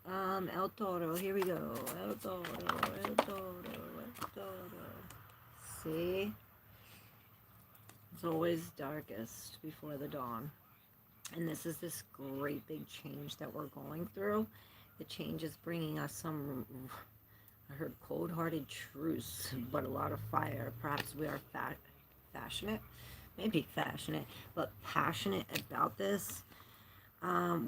El Toro, here we go. El Toro, El Toro, El Toro. See? It's always darkest before the dawn. And this is this great big change that we're going through. The change is bringing us some, I heard cold-hearted truce, but a lot of fire. Perhaps we are passionate, maybe passionate, but passionate about this.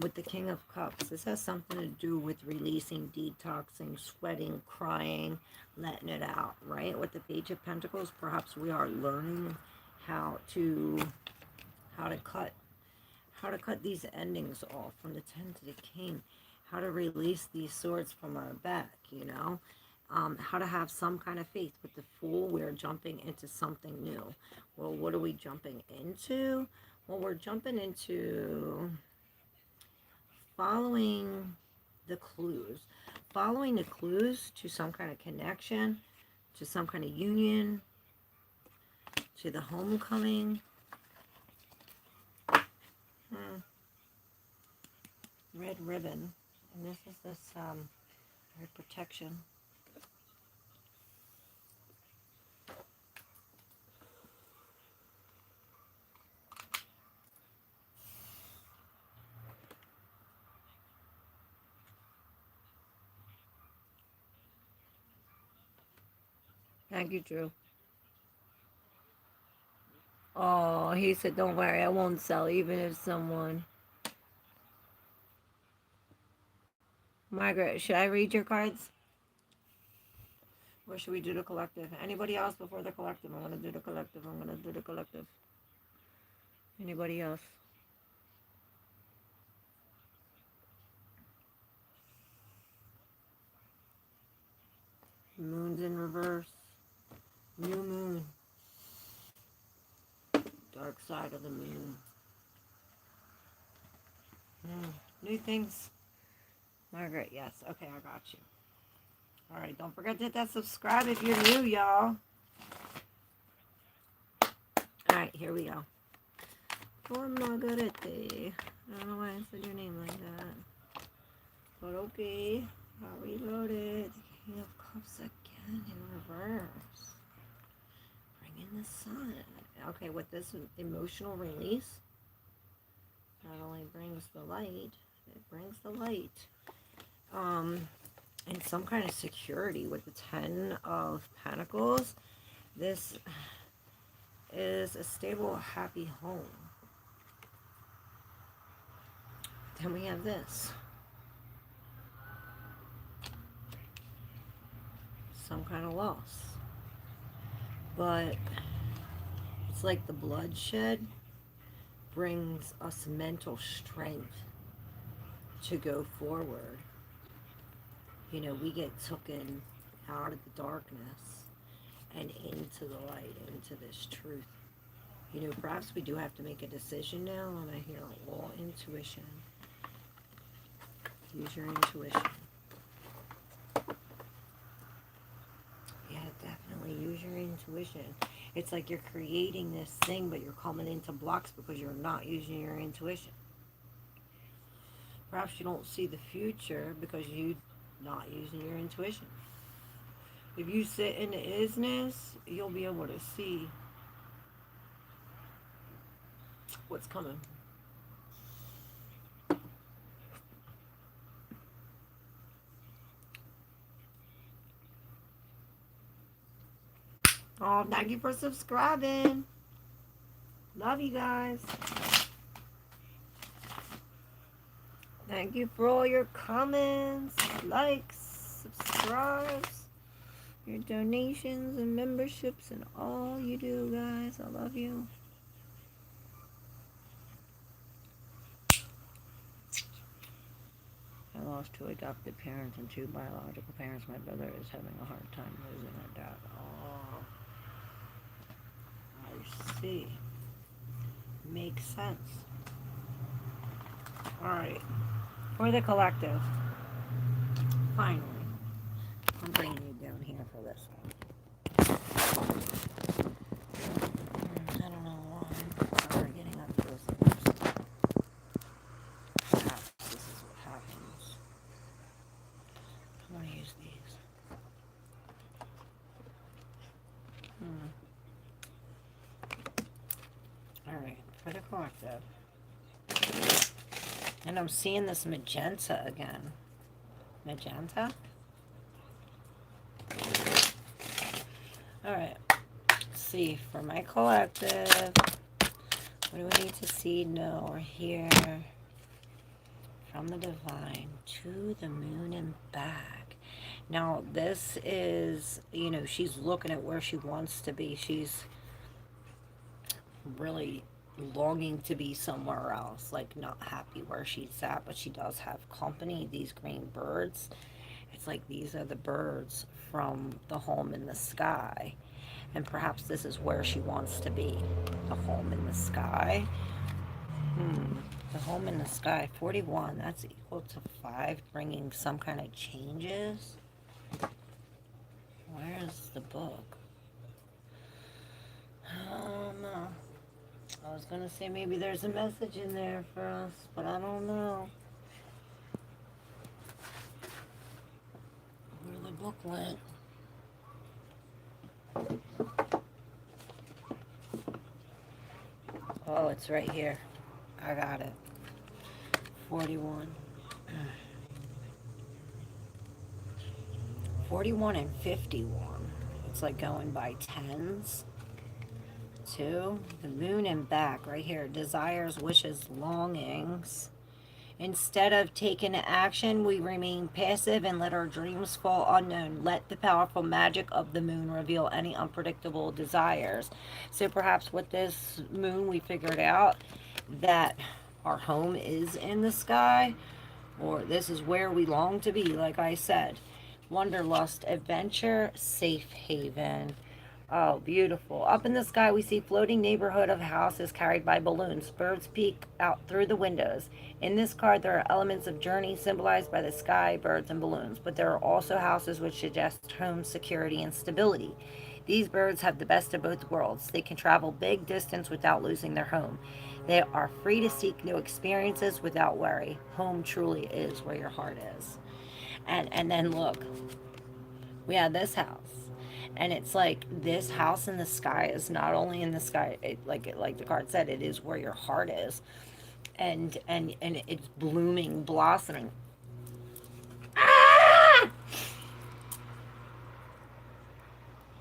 With the King of Cups, this has something to do with releasing, detoxing, sweating, crying, letting it out, right? With the Page of Pentacles, perhaps we are learning how to cut these endings off, from the 10 to the King, how to release these swords from our back, you know, how to have some kind of faith. With the Fool, we're jumping into something new. Well, what are we jumping into? Well, we're jumping into following the clues to some kind of connection, to some kind of union, to the homecoming. Red ribbon, and this is this red protection. Thank you, Drew. Oh, he said, don't worry, I won't sell, even if someone... Margaret, should I read your cards? Or should we do the collective? Anybody else before the collective? I'm going to do the collective. I'm going to do the collective. Anybody else? Moon's in reverse. New moon. Dark side of the moon. New things. Margaret, yes. Okay, I got you. Alright, don't forget to hit that subscribe if you're new, y'all. Alright, here we go. For Margarete. I don't know why I said your name like that. But okay. I'll reload it. King of Cups again in reverse. Bring in the sun. Okay, with this emotional release, not only brings the light, it brings the light. And some kind of security with the 10 of Pentacles. This is a stable, happy home. Then we have this. Some kind of loss. But it's like the bloodshed brings us mental strength to go forward. You know, we get taken out of the darkness and into the light, into this truth. You know, perhaps we do have to make a decision now, and I hear all intuition. Use your intuition. Yeah, definitely use your intuition. It's like you're creating this thing, but you're coming into blocks because you're not using your intuition. Perhaps you don't see the future because you're not using your intuition. If you sit in the isness, you'll be able to see what's coming. Oh, thank you for subscribing. Love you guys. Thank you for all your comments, likes, subscribes, your donations and memberships, and all you do, guys. I love you. I love lost two adopted parents and two biological parents. My brother is having a hard time losing her dad. Oh, I see. Makes sense. Alright. For the collective. Finally. I'm bringing you down here for this one. I don't know why we're getting up close and personal. Perhaps this is what happens. I'm going to use these. Alright, for the collective. And I'm seeing this magenta again. Magenta? Alright. Let's see, for my collective. What do we need to see, know, or hear from the divine to the moon and back? Now, this is, you know, she's looking at where she wants to be. She's really longing to be somewhere else, like not happy where she's at, but she does have company. These green birds, it's like these are the birds from the home in the sky, and perhaps this is where she wants to be, the home in the sky. The home in the sky, 41, that's equal to 5, bringing some kind of changes. Where's the book? Oh no. I was gonna say maybe there's a message in there for us, but I don't know. Where the book went. Oh, it's right here. I got it. 41. 41 and 51. It's like going by tens. 2. The moon and back right here. Desires, wishes, longings. Instead of taking action, we remain passive and let our dreams fall unknown. Let the powerful magic of the moon reveal any unpredictable desires. So perhaps with this moon, we figured out that our home is in the sky, or this is where we long to be, like I said. Wanderlust, adventure, safe haven. Oh, beautiful. Up in the sky, we see floating neighborhood of houses carried by balloons. Birds peek out through the windows. In this card, there are elements of journey symbolized by the sky, birds, and balloons. But there are also houses which suggest home security and stability. These birds have the best of both worlds. They can travel big distance without losing their home. They are free to seek new experiences without worry. Home truly is where your heart is. And then look, we have this house. And it's like this house in the sky is not only in the sky, like the card said, it is where your heart is, and it's blooming, blossoming. Ah!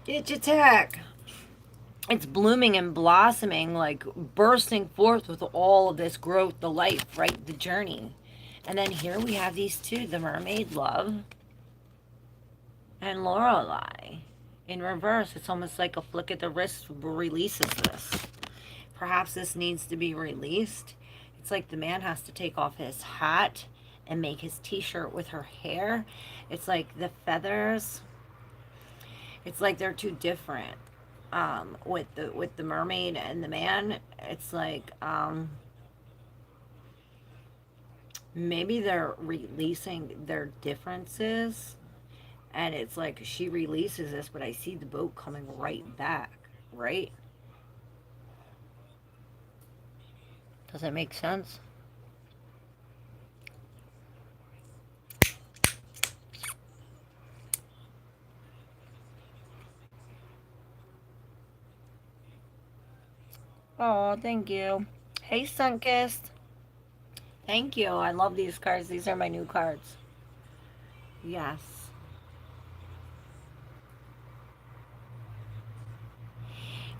Itch attack. It's blooming and blossoming, like bursting forth with all of this growth, the life, right, the journey. And then here we have these two, the mermaid love and Lorelei. In reverse, it's almost like a flick of the wrist releases this. Perhaps this needs to be released. It's like the man has to take off his hat and make his t-shirt with her hair. It's like the feathers. It's like they're too different. With the mermaid and the man, it's like maybe they're releasing their differences. And it's like she releases this, but I see the boat coming right back, right? Does that make sense? Oh, thank you. Hey, Sunkist. Thank you. I love these cards. These are my new cards. Yes.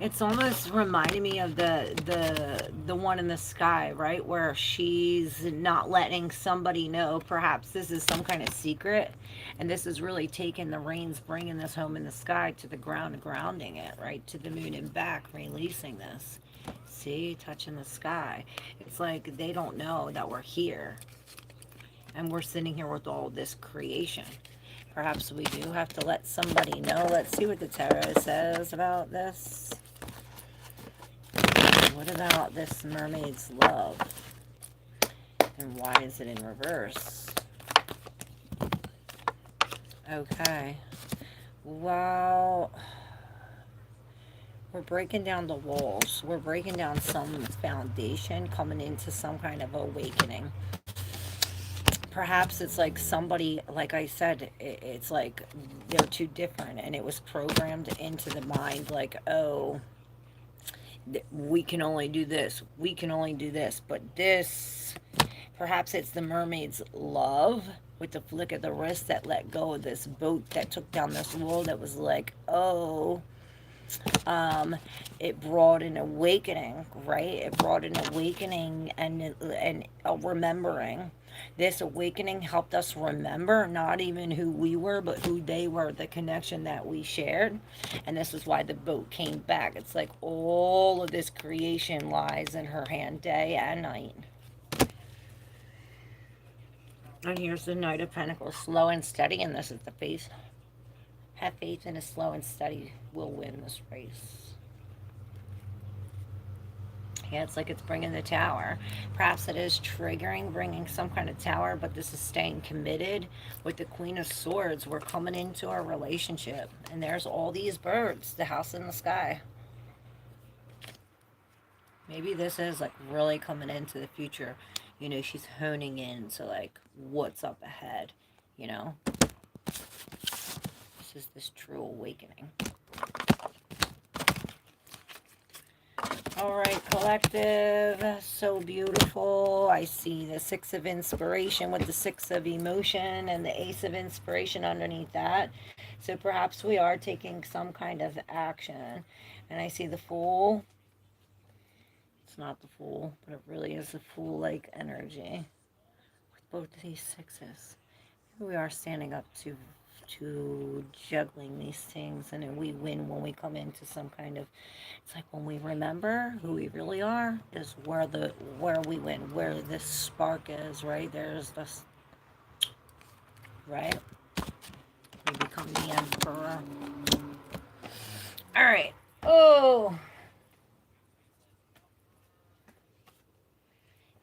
It's almost reminding me of the one in the sky, right? Where she's not letting somebody know. Perhaps this is some kind of secret. And this is really taking the reins, bringing this home in the sky to the ground and grounding it, right? To the moon and back, releasing this. See? Touching the sky. It's like they don't know that we're here. And we're sitting here with all this creation. Perhaps we do have to let somebody know. Let's see what the tarot says about this. What about this mermaid's love? And why is it in reverse? Okay. Well, we're breaking down the walls. We're breaking down some foundation, coming into some kind of awakening. Perhaps it's like somebody, like I said, it's like they're too different, and it was programmed into the mind like, oh, we can only do this, we can only do this, but this, perhaps it's the mermaid's love with the flick of the wrist that let go of this boat that took down this wall that was like, oh, it brought an awakening, right? It brought an awakening and a remembering. This awakening helped us remember not even who we were, but who they were, the connection that we shared. And this is why the boat came back. It's like all of this creation lies in her hand day and night. And here's the Knight of Pentacles, slow and steady, and this is the face. Have faith in a slow and steady will win this race. Yeah, it's like it's bringing the tower. Perhaps it is triggering, bringing some kind of tower, but this is staying committed. With the Queen of Swords, we're coming into a relationship. And there's all these birds, the house in the sky. Maybe this is like really coming into the future. You know, she's honing in to like what's up ahead, you know. This is this true awakening. All right, collective, so beautiful. I see the Six of Inspiration with the Six of Emotion and the Ace of Inspiration underneath that. So perhaps we are taking some kind of action. And I see the Fool. It's not the Fool, but it really is the Fool-like energy with both of these sixes. We are standing up to juggling these things, and then we win when we come into some kind of, it's like when we remember who we really are is where we win, where this spark is, right? There's this, right? We become the emperor. All right. Oh,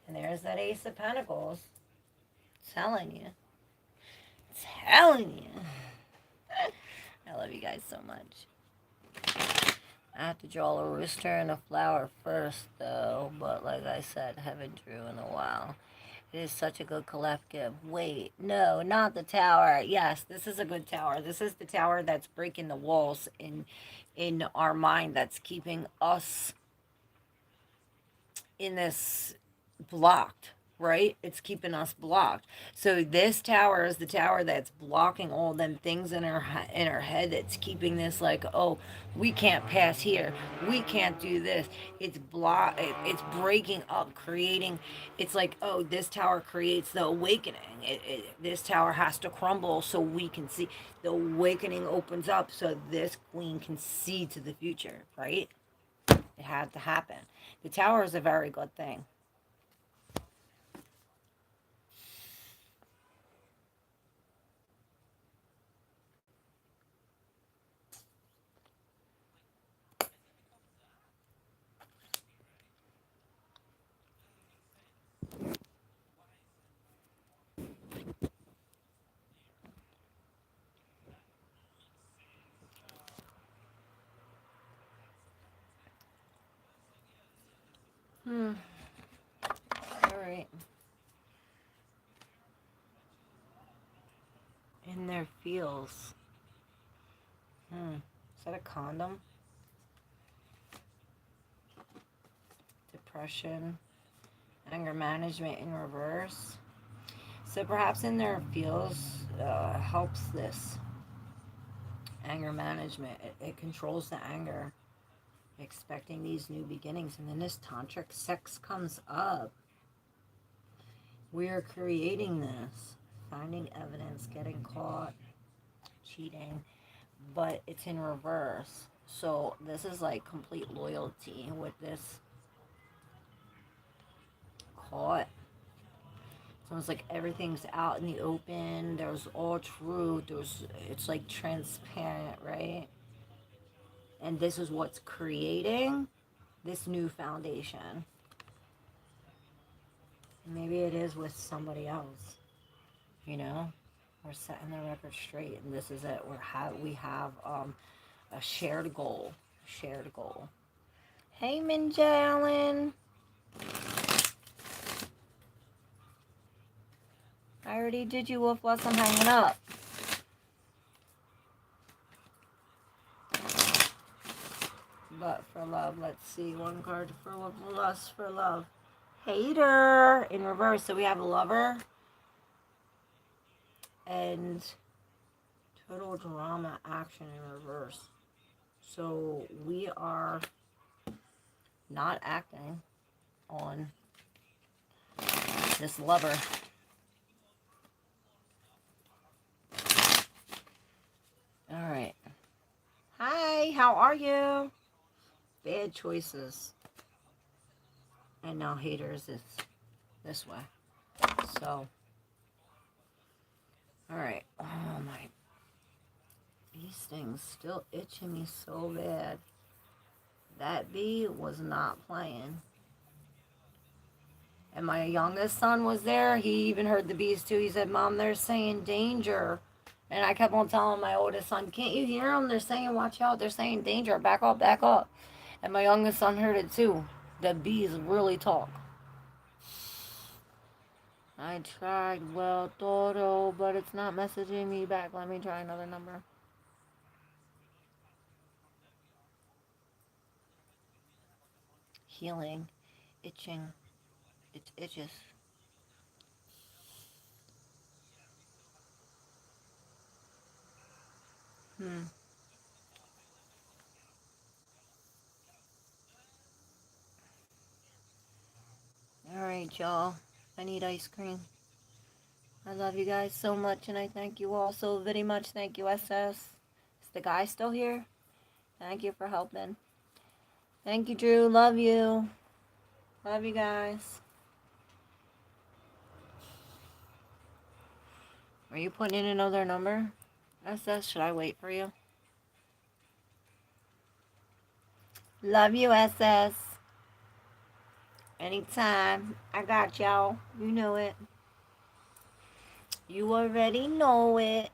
and there's that Ace of Pentacles. Telling you. I love you guys so much. I have to draw a rooster and a flower first, though. But like I said, haven't drew in a while. It is such a good collective. Wait, no, not the tower. Yes, this is a good tower. This is the tower that's breaking the walls in our mind. That's keeping us in this blocked, right? It's keeping us blocked. So this tower is the tower that's blocking all them things in our head, that's keeping this like, oh, we can't pass here, we can't do this. It's breaking up, creating. It's like, oh, this tower creates the awakening. This tower has to crumble so we can see. The awakening opens up so this queen can see to the future, right? It had to happen. The tower is a very good thing. All right. In their feels. Is that a condom? Depression. Anger management in reverse. So perhaps in their feels helps this. Anger management. It controls the anger. Expecting these new beginnings. And then this tantric sex comes up. We are creating this. Finding evidence, getting caught, cheating. But it's in reverse. So this is like complete loyalty with this caught. It's almost like everything's out in the open. There's all truth. It's like transparent, right? And this is what's creating this new foundation. Maybe it is with somebody else, you know? We're setting the record straight, and this is it. We have a shared goal. Shared goal. Hey, Minjalen. I already did you, Wolf. Plus, I'm hanging up. But for love, let's see. One card for lust for love. Hater in reverse. So we have a lover and total drama action in reverse. So we are not acting on this lover. All right. Hi, how are you? Bad choices. And now haters is this way. So, all right. Oh my. These things still itching me so bad. That bee was not playing. And my youngest son was there. He even heard the bees too. He said, Mom, they're saying danger. And I kept on telling my oldest son, can't you hear them? They're saying, watch out. They're saying danger. Back up, back up. And my youngest son heard it too. The bees really talk. I tried well, Toro, but it's not messaging me back. Let me try another number. Healing. Itching. It itches. Alright, y'all. I need ice cream. I love you guys so much, and I thank you all so very much. Thank you, SS. Is the guy still here? Thank you for helping. Thank you, Drew. Love you. Love you guys. Are you putting in another number? SS, should I wait for you? Love you, SS. Anytime. I got y'all. You know it. You already know it.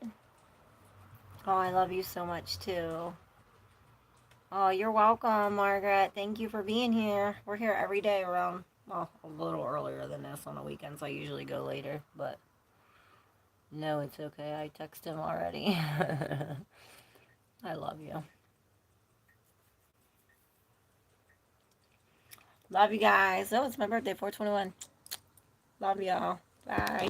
Oh, I love you so much, too. Oh, you're welcome, Margaret. Thank you for being here. We're here every day around, well, a little earlier than this on the weekends. I usually go later, but no, it's okay. I texted him already. I love you. Love you guys. Oh, it's my birthday, 4/21. Love y'all. Bye.